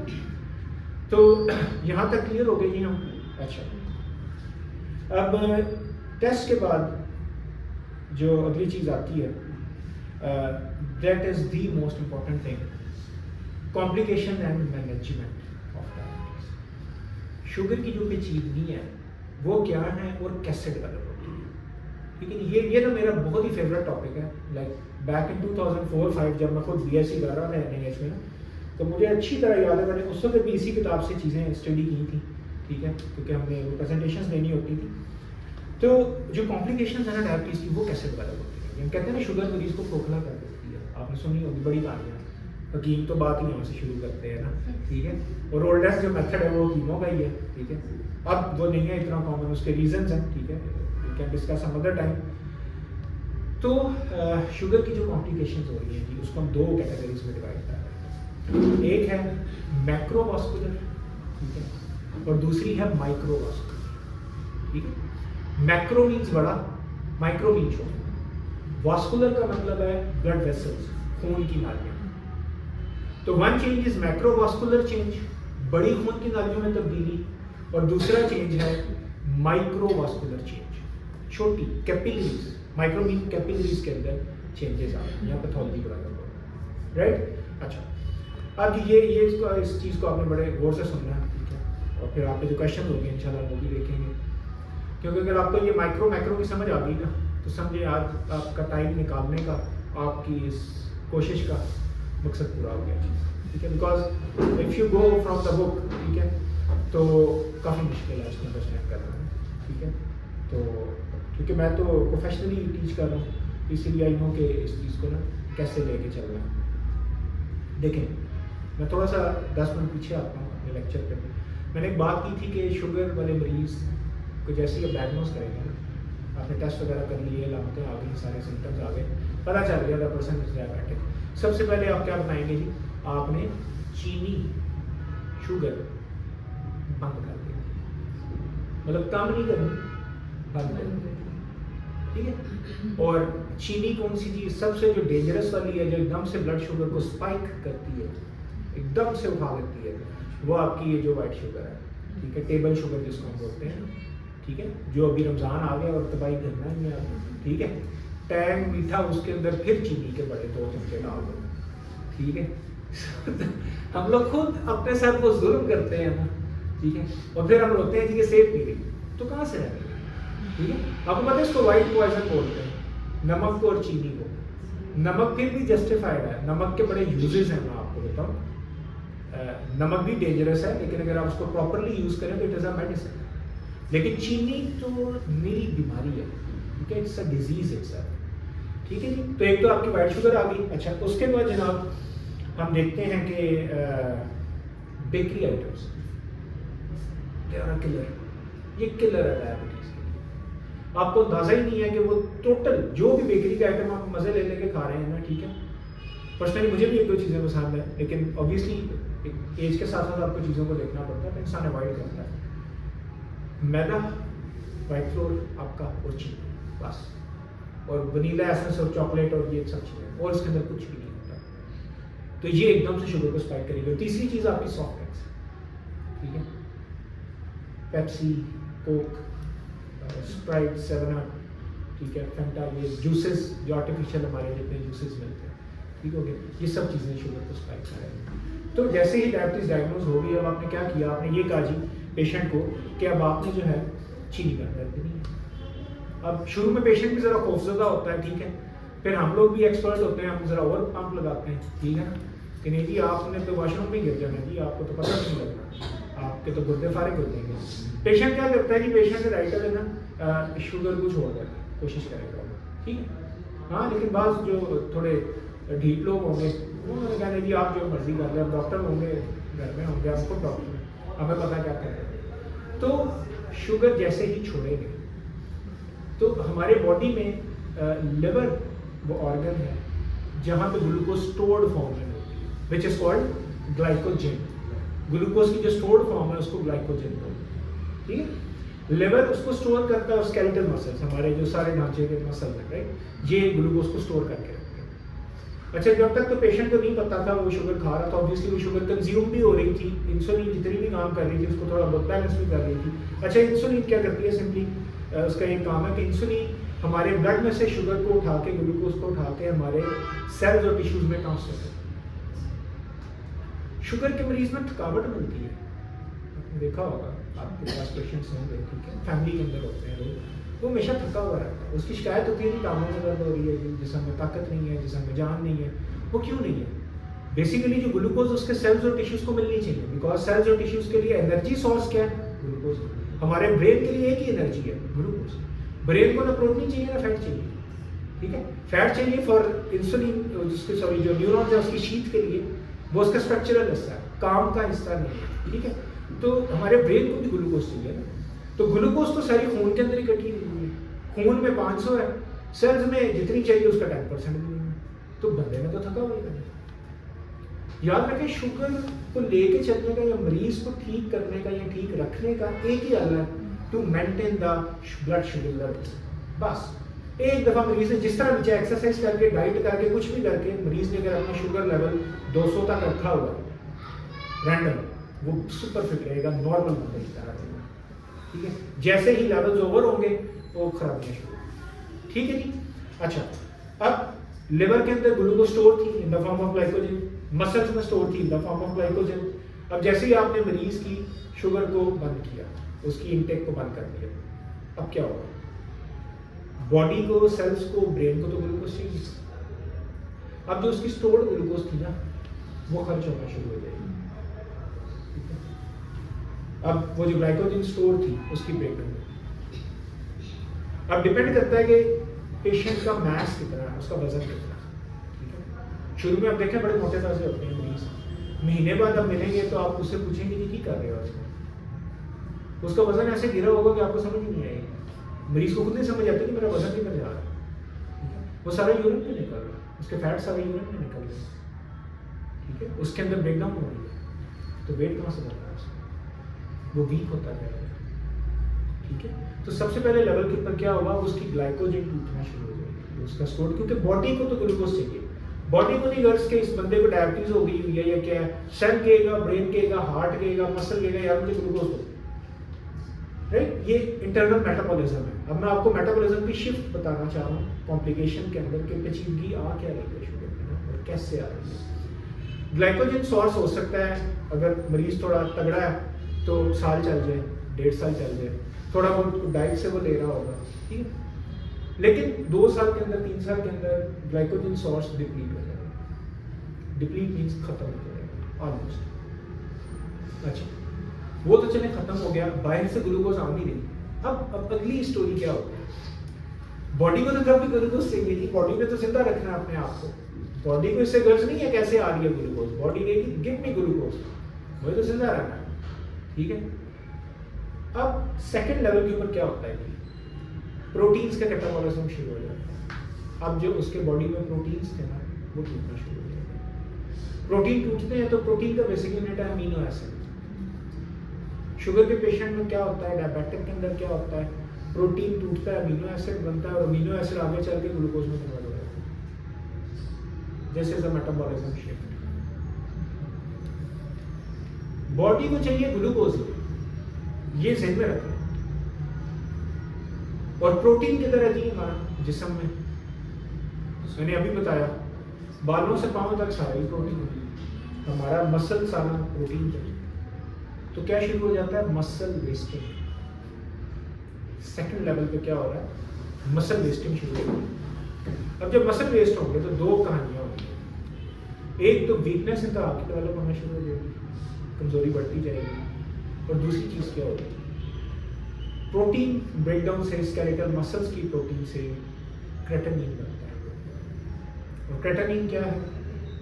तो यहाँ तक क्लियर हो गई जी हम। अच्छा, अब टेस्ट के बाद जो अगली चीज़ आती है that is the most important thing, complication and management of diabetes. Sugar की जो पेचीदगी है वो क्या है और कैसे डेवलप होती है, ठीक है। ये तो मेरा बहुत ही फेवरेट टॉपिक है। लाइक बैक इन 2004-5 जब मैं खुद BSc कर रहा था NIH में, तो मुझे अच्छी तरह याद है मैंने उस वक्त भी इसी किताब से चीज़ें स्टडी की थी, ठीक है, क्योंकि हमने वो प्रेजेंटेशंस देनी होती थी। तो जो कॉम्प्लिकेशंस है ना डायबिटीज़ की वो कैसे डेवलप होती है, हम कहते हैं ना शुगर मरीज़ को खोखला कर देती है, आपने सुनी होगी बड़ी कहानियाँ, हकीम तो बात ही यहाँ से शुरू करते हैं ना, ठीक है। और ओल्डेस्ट जो मेथड है वो कीमो का ही है, ठीक है। अब वो नहीं है इतना कॉमन, उसके रीजंस हैं, ठीक है, we can discuss some other time. तो शुगर की जो कॉम्प्लिकेशंस हो रही हैं जी उसको हम 2 कैटेगरीज में डिवाइड कर रहे हैं। एक है मैक्रोवास्कुलर, ठीक है, और दूसरी है माइक्रोवास्कुलर, ठीक है। मैक्रो मीन्स बड़ा, माइक्रो मीन्स छोटा। वास्कुलर का मतलब है ब्लड वेसल्स, खून की नालियाँ। तो one change is macrovascular change, बड़ी खून की नालियों में तब्दीली, और दूसरा चेंज है माइक्रोवास्कुलर चेंज, छोटी कैपिलरीज, माइक्रो मीन कैपिलरीज के अंदर चेंजेस आ रहे हैं, यहाँ पैथोलॉजी बराबर हो रहा है, राइट। अच्छा, अब ये इस चीज़ को आपने बड़े गौर से सुनना है, ठीक है, और फिर आपके जो क्वेश्चन होंगे इंशाल्लाह वो भी देखेंगे, क्योंकि अगर आपको ये मैक्रो की समझ आ गई ना तो समझे आज आपका टाइम निकालने का, आपकी इस कोशिश का मकसद पूरा हो गया, ठीक है। Because if you go from the book, ठीक है, तो काफ़ी मुश्किल है उसमें अंडरस्टैंड करना, ठीक है। तो क्योंकि मैं तो प्रोफेशनली टीच कर रहा हूँ, इसीलिए आई नो कि इस चीज़ को ना कैसे लेके चलना है। देखें, मैं थोड़ा सा 10 मिनट पीछे आता हूँ अपने लेक्चर पे। मैंने एक बात की थी कि शुगर वाले मरीज़ को जैसे ही आप डायग्नोज करेंगे ना, आपने टेस्ट वगैरह कर लिए, लामतें आ गई, सारे सिम्टम्स आ गए, पता चल गया द पर्सन इज डायबिटिक, सबसे पहले आप क्या बताएंगे जी, आपने चीनी शुगर बंद कर देनी, मतलब कम नहीं करनी, बंद कर देनी, ठीक है। और चीनी कौन सी चीज़ सबसे जो डेंजरस वाली है, जो एकदम से ब्लड शुगर को स्पाइक करती है, एकदम से उठा देती है, वो आपकी ये जो वाइट शुगर है, ठीक है, टेबल शुगर जिसको हम बोलते हैं, ठीक है, जो अभी रमज़ान आ गया और तबाही करना है आपको, ठीक है। टैंग मीठा, उसके अंदर फिर चीनी के बड़े 2 चमचे डाल दो, ठीक है। हम लोग खुद अपने साथ वो जुल्म करते हैं ना, ठीक है, और फिर हम रोते हैं कि ये सेब पी रही, तो कहाँ से है, ठीक है। आपको पता है इसको वाइट पॉइजन बोलते हैं, नमक को और चीनी को। नमक फिर भी जस्टिफाइड है, नमक के बड़े यूजेस हैं, मैं आपको बताऊँ, नमक भी डेंजरस है, लेकिन अगर आप उसको प्रॉपरली यूज़ करें तो इट इज़ अ मेडिसिन। लेकिन चीनी तो मेरी बीमारी है, ठीक है, इट्स अ डिजीज़ इट्सेल्फ, ठीक है जी। तो एक तो आपकी वाइट शुगर आ गई। अच्छा, उसके बाद जनाब हम देखते हैं कि bakery items, they are a killer, ये किलर है डायबिटीज़ के लिए। आपको अंदाज़ा ही नहीं है कि वो टोटल जो भी बेकरी का आइटम आप मज़े ले लेके खा रहे हैं ना, ठीक है। पर्सनली मुझे भी एक दो चीज़ें पसंद है, लेकिन ऑब्वियसली एज के साथ साथ आपको चीज़ों को देखना पड़ता है, तो इंसान अवॉइड करता है। मैदा, वाइट फ्लोर आपका और चीनी, बस, और वनीला एसेंस और चॉकलेट और ये सब चीज़ें, और इसके अंदर कुछ भी नहीं होता। तो ये एकदम से शुगर को स्पाइक करेगी। तीसरी चीज़ आपकी सॉफ्ट ड्रिंक्स, ठीक है, पेप्सी, कोक, स्प्राइट, 7 अप, ठीक है, फैंटा, ये जूसेस जो आर्टिफिशियल हमारे जितने जूसेस मिलते हैं, ठीक हो गया, ये सब चीज़ें शुगर को स्पाइक करेंगी। तो जैसे ही डायबिटीज़ डायग्नोज हो गई, अब आपने क्या किया, आपने ये कहा जी पेशेंट को कि अब आपने जो है चीनी कम कर देनी है। अब शुरू में पेशेंट भी ज़रा खौफजदा होता है, ठीक है, फिर हम लोग भी एक्सपर्ट होते हैं, हम ज़रा और पंप लगाते हैं, ठीक है ना, कि नहीं जी आपने तो वॉशरूम में गिर जाना जी, आपको तो पता नहीं लगना, आपके तो गुर्दे फारिग हो जाएंगे। पेशेंट क्या करता है कि पेशेंट राइटर है ना, शुगर को छोड़ देगा, कोशिश करेगा, ठीक है। हाँ, लेकिन बाद जो थोड़े ढीठ लोग होंगे उन्होंने कहना जी आप जो मर्जी कर लें, डॉक्टर होंगे घर में होंगे, हमको डॉक्टर है, हमें पता क्या करें। तो शुगर जैसे ही छोड़ेंगे तो हमारे बॉडी में लिवर वो ऑर्गन है जहाँ पे ग्लूकोज स्टोर्ड फॉर्म में होती है, which is called glycogen. Glucose की जो स्टोर्ड फॉर्म है उसको ग्लाइकोजन बोलते हैं, ठीक है। लिवर उसको स्टोर करता है, स्केलेटल मसल्स, हमारे जो सारे ढांचे के मसल है, राइट, ये ग्लूकोज को स्टोर करके रखते हैं। अच्छा, जब तक तो पेशेंट को नहीं पता था वो शुगर खा रहा था, ऑब्वियसली वो शुगर कंज्यूम भी हो रही थी, इंसुलिन जितनी भी काम कर रही थी उसको थोड़ा बहुत बैलेंस भी कर रही थी। अच्छा, इंसुलिन क्या करती है, सिंपली उसका एक काम है कि इंसुलिन हमारे ब्लड में से शुगर को उठा के, ग्लूकोज को उठा के हमारे सेल्स और टिश्यूज में ट्रांसफर करती है। शुगर के मरीज में थकावट मिलती है, आपने देखा होगा, आपके पास पेशेंट्स होंगे, ठीक है, फैमिली के अंदर होते हैं लोग, वो हमेशा थका हुआ रहता है, उसकी शिकायत होती है कि टांगों में दर्द हो रही है, जिस्म में ताकत नहीं है, जिस्म में जान नहीं है। वो क्यों नहीं है? बेसिकली जो ग्लूकोज उसके सेल्स और टिश्यूज को मिलनी चाहिए, बिकॉज सेल्स और टिश्यूज के लिए एनर्जी सोर्स क्या है, ग्लूकोज। हमारे ब्रेन के लिए एक ही एनर्जी है, ग्लूकोज। ब्रेन को ना प्रोटीन चाहिए ना फैट चाहिए, ठीक है। फैट चाहिए फॉर इंसुलिन, जिसके सॉरी जो न्यूरॉन्स है उसकी शीथ के लिए, वो उसका स्ट्रक्चरल हिस्सा है, काम का हिस्सा नहीं है, ठीक है। तो हमारे ब्रेन को भी ग्लूकोज चाहिए ना, तो ग्लूकोज तो सारी खून के अंदर इकट्ठी हुई है, खून में 500 है, सेल्स में जितनी चाहिए उसका 10% भी नहीं है, तो बंदे में तो थका हुआ ही है। याद रखें, शुगर को लेके चलने का या मरीज को ठीक करने का या ठीक रखने का एक ही हल है, to maintain the blood sugar level. बस एक दफ़ा मरीज ने जिस तरह नीचे एक्सरसाइज करके, डाइट करके, कुछ भी करके, मरीज ने अगर अपना शुगर लेवल 200 तक रखा हुआ रैंडम, वो सुपर फिट रहेगा, नॉर्मल बंदे की तरह रहेगा, ठीक है। जैसे ही लेवल्स ओवर होंगे वो खराबियाँ शुरू, ठीक है जी। अच्छा, अब लिवर के अंदर ग्लूकोज स्टोर थी in the form of glycogen, muscles में स्टोर थी in the form of glycogen. अब जैसे ही आपने मरीज की शुगर को बंद किया, उसकी इनटेक को बंद कर दिया, अब क्या होगा? बॉडी को, सेल्स को, ब्रेन को तो ग्लूकोज चाहिए। अब जो उसकी स्टोर्ड ग्लूकोज थी ना, वो खर्च होना शुरू हो जाएगी। अब वो जो ग्लाइकोजन स्टोर थी उसकी ब्रेकडाउन। अब डिपेंड करता है कि पेशेंट का मास कितना है, उसका वजन कितना है, ठीक है। शुरू में आप देखें बड़े मोटे ताजे होते हैं मरीज, महीने बाद आप मिलेंगे तो आप उससे पूछेंगे कि क्या कर रहे हो आजकल, उसका वजन ऐसे गिरा होगा कि आपको समझ ही नहीं आएगी। मरीज को खुद नहीं समझ आता कि मेरा वजन कितना जा रहा है, वो सारा यूरिन में निकल रहा है, उसके फैट सारे यूरिन में निकल रहे हैं, ठीक है, उसके अंदर ब्रेकडाउन हो रही है, तो वेट कहाँ से बढ़ रहा है उसका, वो वीक होता जाएगा, ठीक है। तो सबसे पहले लेवल के ऊपर क्या होगा, उसकी ग्लाइकोजन टूटना शुरू हो जाएगी, उसका स्टोर, क्योंकि बॉडी को तो ग्लूकोज चाहिए, बॉडी को नहीं गर्स के इस बंदे को डायबिटीज हो गई हुई है या क्या है, सेल कहेगा, ब्रेन कहेगा, हार्ट कहेगा, मसल कहेगा, यार मुझे ग्लूकोज दो, राइट। ये इंटरनल मेटाबॉलिज्म है। अब मैं आपको मेटाबॉलिज्म की शिफ्ट बताना चाह रहा हूँ कॉम्प्लिकेशन के अंदर, कि पेचीदगी आ क्या रही है शुगर में और कैसे आ रही है। ग्लाइकोजन सोर्स हो सकता है, अगर मरीज थोड़ा तगड़ा है तो साल चल जाए, 1.5 साल चल जाए, थोड़ा बहुत डाइट से वो ले रहा होगा, ठीक है। लेकिन 2 साल के अंदर, 3 साल के अंदर ग्लाइकोजन सोर्स डिप्लीट हो जाएगा। डिप्लीट मीन्स खत्म हो जाएगा ऑलमोस्ट, अच्छा, वो तो चले खत्म हो गया, बाहर से ग्लूकोज आ नहीं रही। अब अगली स्टोरी क्या होगी? बॉडी को तो कभी ग्लूकोज चाहिए नहीं, बॉडी ने तो जिंदा रखना है अपने आप को। बॉडी को इससे गर्ज नहीं है कैसे आ रही है ग्लूकोज, बॉडी कहेगी गिव मी ग्लूकोज, मुझे तो जिंदा रहना है, ठीक है। अब सेकंड लेवल के ऊपर क्या होता है कि प्रोटीन्स का कैटाबॉलिज्म शुरू हो जाता है। अब जो उसके बॉडी में प्रोटीन्स थे ना, वो टूटना शुरू हो जाते हैं। प्रोटीन टूटते हैं तो प्रोटीन का बेसिक यूनिट है अमीनो एसिड। शुगर के पेशेंट में क्या होता है, डायबिटिक के अंदर क्या होता है, प्रोटीन टूटता है, अमीनो एसिड बनता है और अमीनो एसिड आगे चल के ग्लूकोज में कन्वर्ट हो जाता है। This is the metabolism shift. Body को चाहिए ग्लूकोज, ये ज़हन में रखें। और प्रोटीन की तरह नहीं हमारा जिस्म में, मैंने अभी बताया बालों से पांव तक सारा ही प्रोटीन होती है, हमारा मसल सारा प्रोटीन चाहिए। तो क्या शुरू हो जाता है, मसल वेस्टिंग। सेकंड लेवल पे क्या हो रहा है, मसल वेस्टिंग शुरू हो रही है। अब जब मसल वेस्ट होंगे तो दो कहानियां होंगी, एक तो वीकनेस इनका आगे डेवलप होना शुरू हो जाएगी, कमजोरी बढ़ती जाएगी। और दूसरी चीज क्या होगी, प्रोटीन ब्रेकडाउन से, स्केलेटल मसल्स की प्रोटीन से क्रेटिनिन बनता है। और क्रेटिनिन क्या है,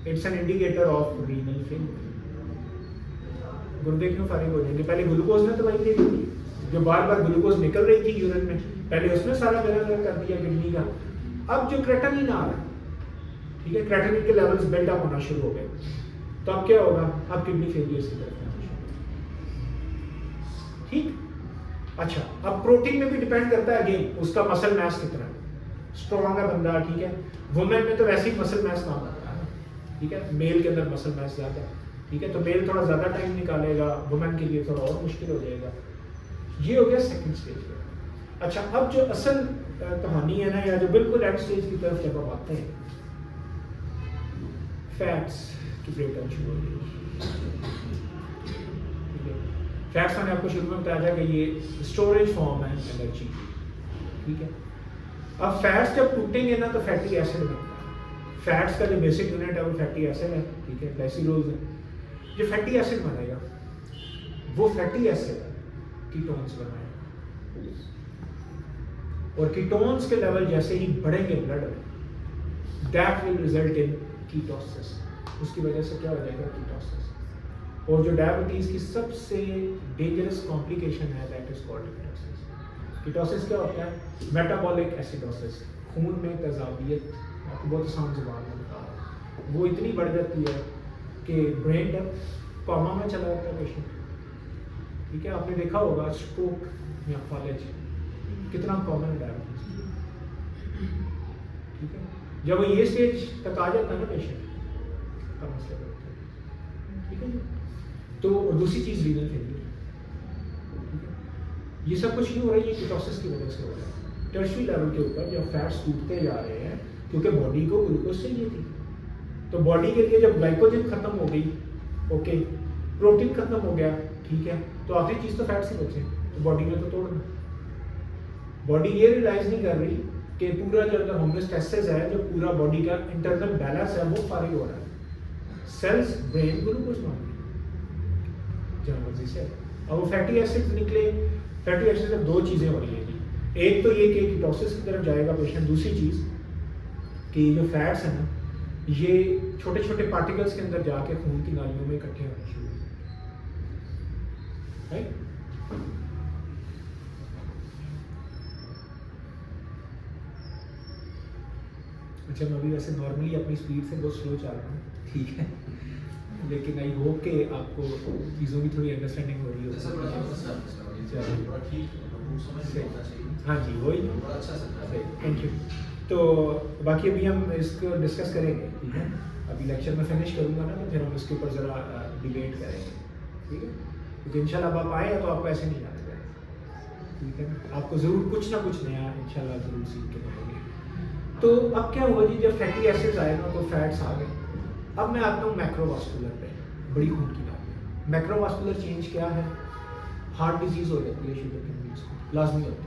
it's an indicator of renal failure. गुर्दे क्यों फारिग हो जाएंगे, पहले ग्लूकोज ने दवाई दे दी थी, जो बार बार ग्लूकोज निकल रही थी यूरिन में, पहले उसने सारा बेलर कर दिया किडनी का। अब जो क्रेटिनिन आ रहा है, ठीक है, क्रेटिनिन के लेवल्स बिल्ड अप होना शुरू हो गए, तो अब क्या होगा, अब किडनी फेलियर की तरफ आना शुरू होगा। ठीक, अच्छा, अब प्रोटीन में भी डिपेंड करता है अगेन उसका मसल मैस कितना है, स्ट्रॉन्ग है बंदा, ठीक है। वुमेन में तो वैसे ही मसल मैस कम होता है, ठीक है, मेल के अंदर मसल मैस ज्यादा है, ठीक है। तो मेल थोड़ा ज्यादा टाइम निकालेगा, वुमेन के लिए थोड़ा और मुश्किल हो जाएगा। ये हो गया सेकंड स्टेज पे। अच्छा, अब जो असल कहानी है ना, या जो बिल्कुल एंड स्टेज की तरफ जब हम आते हैं, फैट्स की ब्रेकडाउन शुरू हो गई। फैट्स मैंने आपको शुरू में बताया था कि ये स्टोरेज फॉर्म है एनर्जी, ठीक है। अब फैट्स जब टूटेंगे ना तो फैटी एसिड बनता है। फैट्स का जो बेसिक यूनिट है वो फैटी एसिड है, ठीक है, ग्लाइसिरोल्स है। जो फैटी एसिड बनेगा वो फैटी एसिड कीटोन्स बनाएगा, और कीटोन्स के लेवल जैसे ही बढ़ेंगे ब्लड में, that will result in ketosis. उसकी वजह से क्या हो जाएगा, कीटोसिस। और जो डायबिटीज की सबसे डेंजरस कॉम्प्लिकेशन है, that is called ketosis. Ketosis क्या होता है, मेटाबॉलिक एसिडोसिस, खून में तेजाबियत। आपको बहुत आसान जुबान में बता रहा हूँ, वो इतनी बढ़ जाती है कि ब्रेन डेथ, कोमा में चला जाता है पेशेंट, ठीक है। आपने देखा होगा स्ट्रोक या फॉलेज कितना कॉमन है डायबिटीज, ठीक है। जब वो ये स्टेज तक आ जाता है ना पेशेंट का मसला होता है, ठीक है। तो दूसरी चीज रीनल फेलियर, ठीक है। ये सब कुछ क्यों हो रहा है, ये कीटोसिस की वजह से हो रहा है। टर्शियरी लेवल के ऊपर जब फैट्स टूटते जा रहे हैं, क्योंकि बॉडी को ग्लूकोज चाहिए थी, तो बॉडी के लिए जब ग्लाइकोजन खत्म हो गई, ओके, प्रोटीन खत्म हो गया, ठीक है, तो आखिरी चीज तो फैट्स ही बचे, तो बॉडी ने तो तोड़ना। बॉडी ये रियलाइज नहीं कर रही कि पूरा जो अंदर होमोस्टैसिस है, जो पूरा बॉडी का इंटरनल बैलेंस है, वो फारिग हो रहा है। सेल्स ब्रेन ग्लूकोज मांग रही जहाँ मर्जी से। अब वो फैटी एसिड्स निकले, फैटी एसिड में दो चीज़ें हो रही हैं, एक तो ये कि कीटोसिस की तरफ जाएगा पेशेंट, दूसरी चीज़ कि जो फैट्स हैं ना, ये छोटे छोटे पार्टिकल्स के अंदर जाके खून की नालियों में इकट्ठे होने शुरू हो जाते हैं, राइट। अच्छा, मैं भी वैसे नॉर्मली अपनी स्पीड से बहुत स्लो चल रहा हूँ, ठीक है, लेकिन आई होप कि आपको चीज़ों की थोड़ी अंडरस्टैंडिंग हो रही हो। हाँ जी, वही, थैंक यू। तो बाकी अभी हम इसको डिस्कस करेंगे, ठीक है। अभी लेक्चर में फिनिश करूँगा ना, तो फिर हम इसके ऊपर ज़रा डिबेट करेंगे, ठीक है। क्योंकि इंशाल्लाह आप आए तो आपको ऐसे नहीं जाना चाहिए, ठीक है। आपको ज़रूर कुछ ना कुछ नया इंशाल्लाह ज़रूर सीख के मिलेंगे। तो अब क्या हुआ जी, जब फैटी एसिड्स आए ना तो फैट्स आ गए। अब मैं आता हूँ मैक्रोवास्कुलर पे, बड़ी खून की नालियाँ। मैक्रोवास्कुलर चेंज क्या है, हार्ट डिजीज़ हो जाती है शुगर के मरीज को, लाजमी होती है।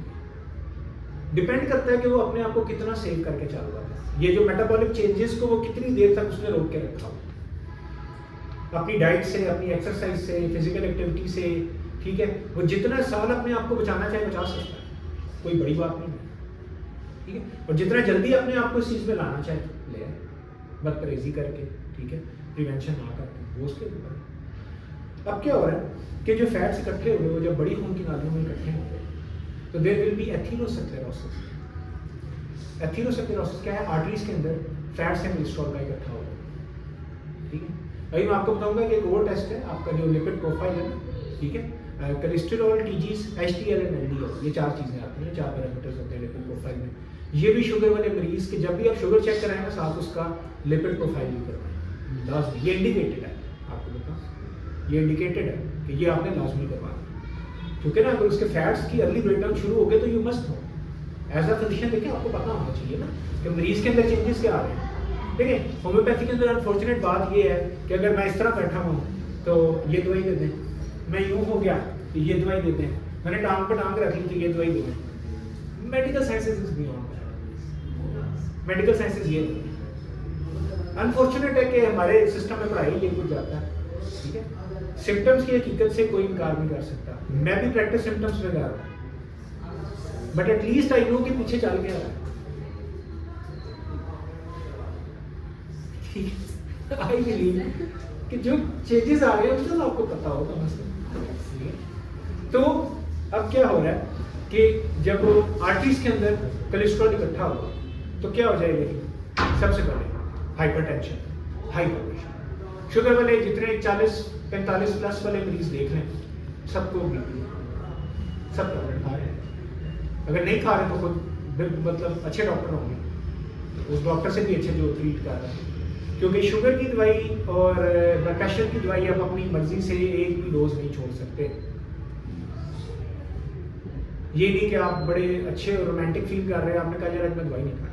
डिपेंड करता है कि वो अपने आप को कितना सेव करके चल रहा है, ये जो मेटाबॉलिक चेंजेस को वो कितनी देर तक उसने रोक के रखा हो। अपनी डाइट से, अपनी एक्सरसाइज से, फिजिकल एक्टिविटी से, ठीक है, वो जितना साल अपने आप को बचाना चाहे बचा सकता है, कोई बड़ी बात नहीं है, ठीक है। और जितना जल्दी अपने आप को इस चीज़ में लाना चाहे ले आए, बदपरहेजी करके, ठीक है, प्रिवेंशन ना करके, वो उसके ऊपर है। अब क्या हो रहा है कि जो फैट्स इकट्ठे हुए, वो जब बड़ी खून की नालियों में इकट्ठे होंगे तो there will be atherosclerosis. Atherosclerosis क्या है? आर्टरीज के अंदर फैट्स एंड कोलेस्ट्रॉल का इकट्ठा होगा, ठीक है। अभी मैं आपको बताऊंगा कि एक और टेस्ट है आपका जो लिपिड प्रोफाइल है, ठीक है, कोलेस्ट्रॉल, टीजीज, एचडीएल एंड एलडीएल, ये 4 चीज़ें आती हैं, 4 पैरामीटर्स होते हैं लिपिड प्रोफाइल में। ये भी शुगर वाले मरीज के जब भी आप शुगर चेक कराएंगे साथ उसका लिपिड प्रोफाइल भी करवाएं, लाजमी, ये इंडिकेटेड है, आपको बताऊँ ये इंडिकेटेड है कि ये आपने लाजमी करवाना, क्योंकि ना अगर उसके फैट्स की अर्ली ब्रेकडाउन शुरू हो गए तो you must know as a physician, देखिए आपको पता होना चाहिए ना कि मरीज के अंदर चेंजेस क्या आ रहे हैं। देखिए होम्योपैथी के अंदर अनफॉर्चुनेट बात ये है कि अगर मैं इस तरह बैठा हूँ तो ये दवाई दे दें, मैं यूँ हो गया तो ये दवाई देते हैं, मैंने टांग पर टांग रख ली तो ये दवाई देते हैं। Medical sciences is beyond that, medical sciences ये अनफॉर्चुनेट है कि हमारे सिस्टम में पढ़ाई ये कुछ जाता है, ठीक है। सिम्टम्स की हकीकत से कोई इनकार नहीं कर सकता, मैं भी प्रैक्टिस सिम्टम्स लगा रहा हूँ, बट एटलीस्ट आई नो कि पीछे चल गया है, ठीक है। आई बिलीव कि जो चेंजेस आ रहे हैं उसका आपको पता होगा मसला। तो अब क्या हो रहा है कि जब आर्टरीज के अंदर कोलेस्ट्रॉल इकट्ठा होगा तो क्या हो जाएगा? सबसे पहले hypertension, high blood pressure, sugar वाले जितने 40-45 प्लस वाले मरीज देख लें, सबको बीपी, सब टैबलेट खा रहे हैं। अगर नहीं खा रहे तो खुद मतलब अच्छे डॉक्टर होंगे, उस डॉक्टर से भी अच्छे जो ट्रीट कर रहे हैं, क्योंकि शुगर की दवाई और ब्लड प्रेशर की दवाई आप अपनी मर्जी से एक भी डोज नहीं छोड़ सकते। ये नहीं कि आप बड़े अच्छे और रोमांटिक फील कर रहे हैं, आपने कहा यार आज मैं दवाई नहीं खानी,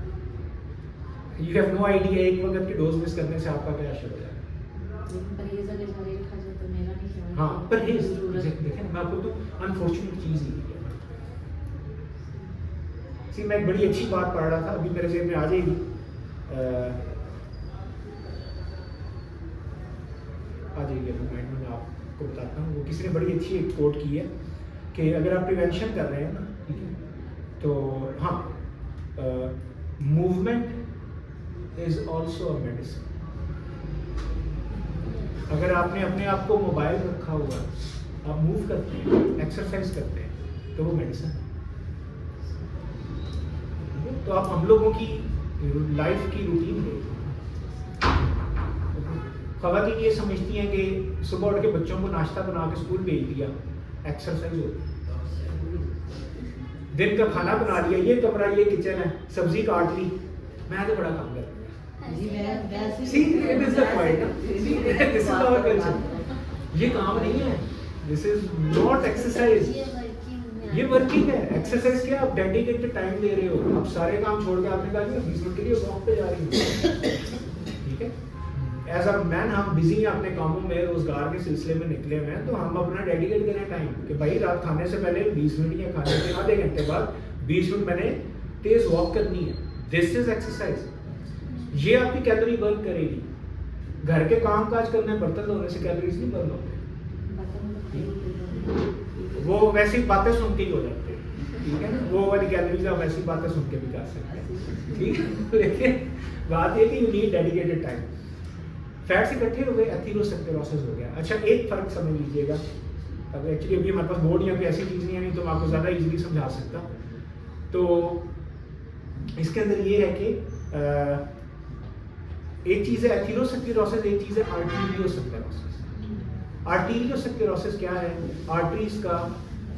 यू हैव नो आइडिया एक वक्त की डोज मिस करने से आपका क्या असर हो जाएगा। हाँ परहेज, देखें मैं आपको तो अनफॉर्चुनेट चीज़ ही है। सी मैं एक बड़ी अच्छी बात पढ़ रहा था, अभी मेरे जेब में आ जाएगी, माइंड में मैं आपको बताता हूँ। वो किसी ने बड़ी अच्छी एक कोट की है कि अगर आप प्रिवेंशन कर रहे हैं ना, ठीक है, तो हाँ, movement is also a medicine. अगर आपने अपने आप को मोबाइल रखा हुआ, आप मूव करते हैं, एक्सरसाइज करते हैं, तो वो मेडिसिन है। तो आप हम लोगों की लाइफ की रूटीन देखिए, ख़वातीन ये समझती हैं कि सुबह उठ के बच्चों को नाश्ता बना के स्कूल भेज दिया, एक्सरसाइज होती, दिन का खाना बना लिया, ये कमरा ये किचन है, सब्जी काट ली, मैं तो बड़ा काम कर ये काम नहीं है, दिस इज नॉट एक्सरसाइज, ये वर्किंग है। एक्सरसाइज क्या, आप डेडिकेटेड टाइम दे रहे हो, आप सारे काम छोड़ के आपने कहा 20 मिनट के लिए वॉक पे जा रही हो, ठीक है। एज अ मैन हम बिजी हैं अपने कामों में, रोजगार के सिलसिले में निकले हुए हैं, तो हम अपना डेडिकेट करें टाइम कि भाई रात खाने से पहले 20 मिनट या खाने के आधे घंटे बाद 20 मिनट मैंने तेज वॉक करनी है। This is exercise. ये आपकी कैलोरी बर्न करेगी। घर के काम काज करने, बर्तन धोने से कैलोरीज नहीं बर्न होते, वो वैसी बातें सुन के ही हो जाते हैं, ठीक है ना। वो वाली कैलोरीज आप वैसी बातें सुन के भी कर सकते हैं, ठीक है। लेकिन बात ये कि you need dedicated time. Fats इकट्ठे हो गए, एथेरोस्क्लेरोसिस हो गया। अच्छा एक फर्क समझ लीजिएगा, अब एक्चुअली अभी हमारे पास बोर्ड या कोई ऐसी चीज़ नहीं है, नहीं तो मैं आपको ज़्यादा इजीली समझा सकता। तो इसके अंदर ये है कि एक चीज़ है एथेरोस्क्लेरोसिस, एक चीज़ है आर्टेरियोस्क्लेरोसिस। आर्टेरियोस्क्लेरोसिस क्या है? आर्टरीज का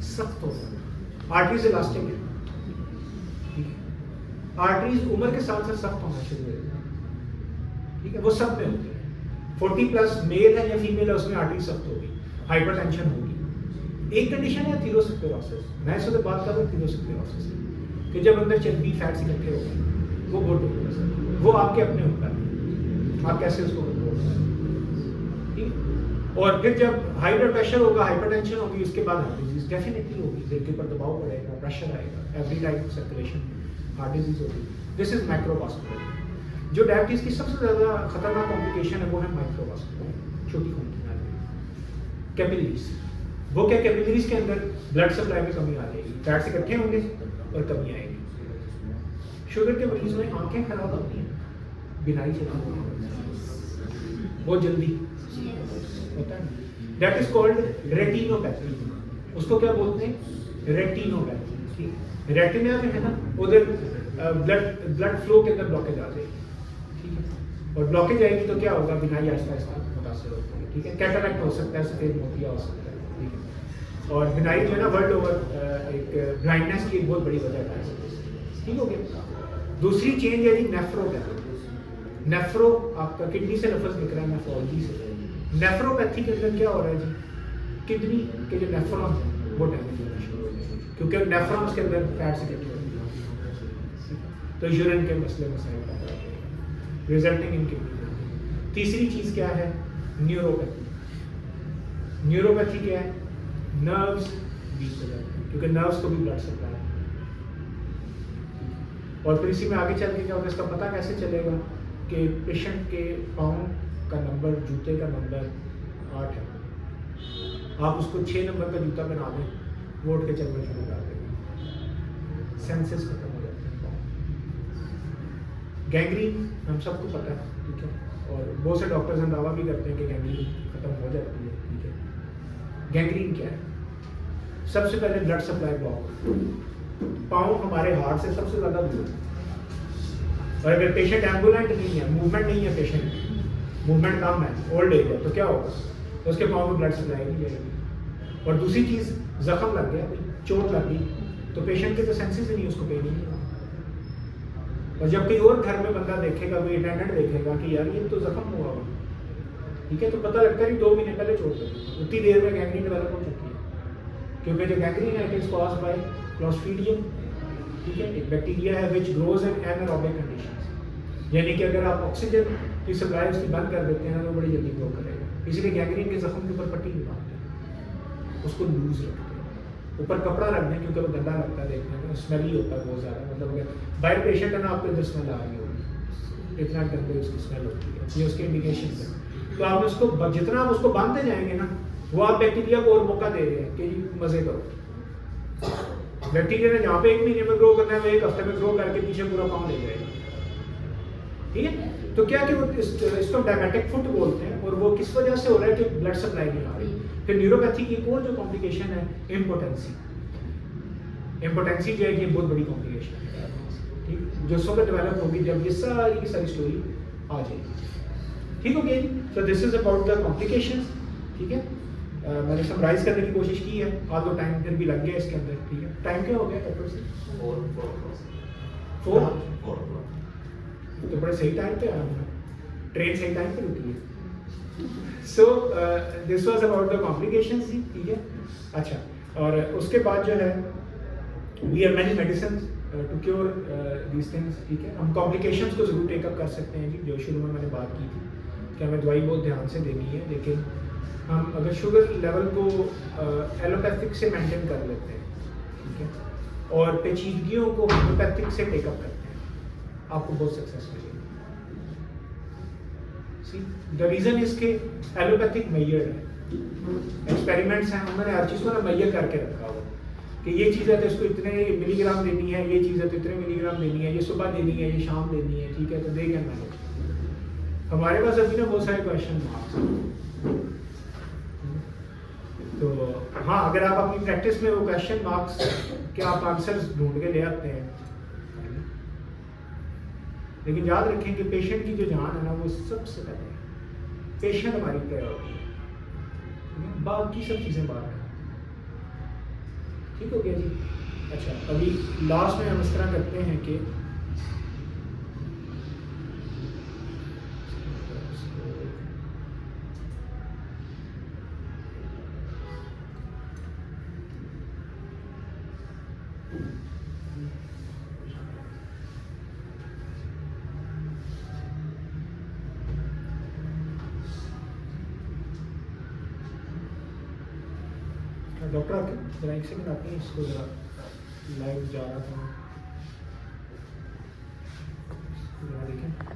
सख्त होना। आर्टरीज इलास्टिक है, ठीक है। आर्टरीज उम्र के साथ साथ सख्त होना शुरू हो जाता है, ठीक है। वो सब में होते हैं, 40 प्लस मेल है या फीमेल है, उसमें आर्टरी सख्त होगी, हाइपरटेंशन होगी। एक कंडीशन है एथेरोस्क्लेरोसिस, मैं इस वक्त बात कर रहा हूँ एथेरोस्क्लेरोसिस की, कि जब अंदर चर्बी फैट्स इकट्ठे हो गए, वो बहुत डेंजरस है। वो आपके अपने ऊपर है, आप कैसे उसको कंट्रोल करें, ठीक है। और फिर जब हाई ब्लड प्रेशर होगा, हाइपरटेंशन होगी, उसके बाद हार्ट डिजीज डेफिनेटली होगी, दिल के ऊपर दबाव पड़ेगा, प्रेशर आएगा, every type circulation heart disease होगी। This is macrovascular. जो डायबिटीज़ की सबसे ज़्यादा खतरनाक कॉम्प्लिकेशन है वो है माइक्रोवास्कुलर, छोटी खून की नाली, कैपिलरीज। वो क्या, कैपिलरीज के अंदर ब्लड सप्लाई में कमी आ जाएगी, फैट्स इकट्ठे होंगे और कमी आएगी। शुगर के मरीज में आंखें खराब होती हैं, बिनाई चली बहुत जल्दी होता है। That is called retinopathy. उसको क्या बोलते हैं, रेटिनोपैथी। ठीक, रेटिना जो है ना उधर ब्लड फ्लो के अंदर ब्लॉकेज आ जाएगी, ठीक है, और ब्लॉकेज आएगी तो क्या होगा, बिनाई आहिस्ता आहिस्ता मुतासर होती है, ठीक है, कैटरैक्ट हो सकता है, सफेद मोतिया हो सकता है, ठीक है। और बिनाई जो है ना वर्ल्ड ओवर एक ब्लाइंडनेस की एक बहुत बड़ी वजह है, ठीक हो गया। दूसरी चेंज है जी नेफ्रोपैथी। नेफ्रो आपका किडनी से लफ्ज निकल रहा है, नेफ्रोलॉजी से। नेफ्रोपैथी के अंदर क्या हो रहा है जी, किडनी के जो नेफ्रॉन है वो डैमेज होना शुरू हो जाएंगे, क्योंकि नेफ्रॉन्स के अंदर फैट्स इकट्ठे होते हैं, तो यूरिन के मसले मसाइल पैदा होते हैं, रिजल्टिंग इन किडनी। तीसरी चीज़ क्या है, न्यूरोपैथी। न्यूरोपैथी क्या है, नर्व्स वीक हो जाते हैं, क्योंकि नर्व्स को भी ब्लड सप्लाई है। और फिर इसी में आगे चल के क्या होगा, इसका पता कैसे चलेगा कि पेशेंट के पाँव का नंबर, जूते का नंबर 8 है, आप उसको 6 नंबर का जूता पहना दें, वो उठ के चलना शुरू कर देंगे, सेंसेस खत्म हो जाते हैं पाँव। गैंग्रीन हम सबको पता है, ठीक है, और बहुत से डॉक्टर्स दावा भी करते हैं कि गैंग्रीन खत्म हो जाती है, ठीक है। गैंग्रीन क्या है, सबसे पहले ब्लड सप्लाई ब्लॉक। पाँव हमारे हार्ट से सबसे ज़्यादा दूर है, और अगर पेशेंट एम्बुलेंट नहीं है, मूवमेंट नहीं है, पेशेंट मूवमेंट कम है, ओल्ड एज है, तो क्या होगा, तो उसके पाँव में ब्लड सप्लाई नहीं जाएगी। और दूसरी चीज़, जख्म लग गया, चोट लग गई, तो पेशेंट के तो सेंसेस ही नहीं, उसको पेन ही नहीं होगा। और जब कोई और घर में बंदा देखेगा, कोई अटेंडेंट देखेगा कि यार ये तो जख्म हुआ हुआ, ठीक है, तो पता लगता है कि 2 महीने पहले चोट लगी, उतनी देर में गैंग्रीन डेवलप हो चुकी है। क्योंकि जो गैंग्रीन है it is caused by clostridium, ठीक है, एक बैक्टीरिया है which grows in anaerobic conditions, यानी कि अगर आप ऑक्सीजन की सप्लाई उसकी बंद कर देते हैं तो बड़ी जल्दी ग्रो करेगा। इसलिए गैंग्रीन के जख्म के ऊपर पट्टी नहीं बांधते, उसको लूज रखते हैं, ऊपर कपड़ा रख दें, क्योंकि वो गंदा लगता है देखने में, स्मेली होता है बहुत ज़्यादा, मतलब अगर बाहर पेशेंट है ना, आपको इधर स्मेल आ रही होगी, इतना गंदे उसकी स्मेल होती है, ये उसके इंडिकेशन है। तो आप उसको जितना आप उसको बांधते जाएंगे ना, वो आप बैक्टीरिया को और मौका दे रहे हैं कि मज़े करो। बैक्टीरिया ने जहाँ पे 1 महीने में ग्रो करना है, वो 1 हफ्ते में ग्रो करके पीछे पूरा पाँव ले जाएगा, ठीक है। तो क्या कि वो इसको डायबिटिक फुट बोलते हैं, और वो किस वजह से हो रहा है कि ब्लड सप्लाई नहीं आ रही। फिर न्यूरोपैथी की एक और जो कॉम्प्लिकेशन है, इम्पोटेंसी। इम्पोटेंसी जो है ये बहुत बड़ी कॉम्प्लिकेशन है, ठीक, जो सब डेवलप होगी जब ये सारी की सारी स्टोरी आ जाएगी, ठीक हो गया जी। So this is about the complications, ठीक है। मैंने समराइज करने की कोशिश की है, आज तो टाइम फिर भी लग गया इसके अंदर, ठीक है। टाइम क्या हो गया फोर तो बड़े सही टाइम पे आया, ट्रेन सही टाइम पे रुकी है। So this was about the complications, ठीक है। अच्छा, और उसके बाद जो है we have many medicine to cure these things, ठीक है। हम कॉम्प्लिकेशंस को जरूर टेकअप कर सकते हैं जी, जो शुरू में मैंने बात की थी कि हमें दवाई बहुत ध्यान से देनी है, लेकिन हम अगर शुगर लेवल को एलोपैथिक से मेंटेन कर लेते हैं, ठीक है, और पेचीदगियों को होम्योपैथिक से टेकअप करते हैं, आपको बहुत सक्सेस मिलेगी। सी द रीज़न इज के एलोपैथिक मैयर है, एक्सपेरिमेंट्स हैं, उन्होंने हर चीज़ को ना मैयर करके रखा हुआ कि ये चीज़ है तो इसको इतने मिलीग्राम देनी है, ये चीज़ है तो इतने मिलीग्राम देनी है, ये सुबह देनी है, ये शाम देनी है, ठीक है, तो दे कैन मैनेज। हमारे पास अभी ना बहुत सारे क्वेश्चन मार्क्स, तो हाँ, अगर आप अपनी प्रैक्टिस में वो क्वेश्चन मार्क्स के आप आंसर्स ढूंढ के ले आते हैं, लेकिन याद रखें कि पेशेंट की जो जान है ना वो सबसे पहले है, पेशेंट हमारी प्रायोरिटी है, बाकी सब चीज़ें बाद में, ठीक हो गया जी। अच्छा, अभी लास्ट में हम इस तरह करते हैं कि डॉक्टर आके जरा एक सेकंड आते हैं, इसको जरा लाइव जा रहा था, जरा देखें।